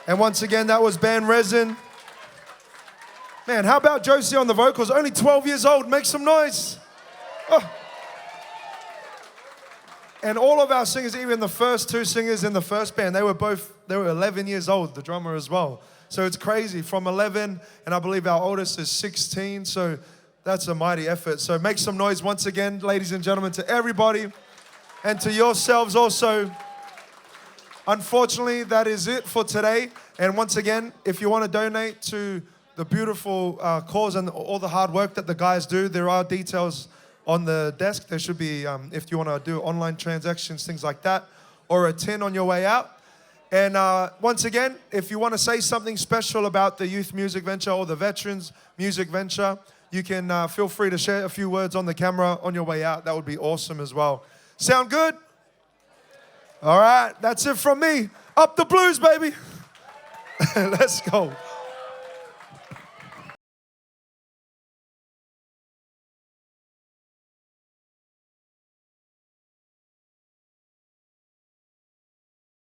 And once again, that was Band Resin. Man, how about Josie on the vocals? Only 12 years old. Make some noise. Oh. And all of our singers, even the first two singers in the first band, they were 11 years old, the drummer as well. So it's crazy, from 11, and I believe our oldest is 16, so that's a mighty effort. So make some noise once again, ladies and gentlemen, to everybody, and to yourselves also. Unfortunately, that is it for today. And once again, if you want to donate to the beautiful cause and all the hard work that the guys do, there are details on the desk. There should be, if you want to do online transactions, things like that, or a tin on your way out. And once again, if you want to say something special about the youth music venture or the veterans music venture, you can feel free to share a few words on the camera on your way out. That would be awesome as well. Sound good? All right, that's it from me. Up the blues, baby. Let's go.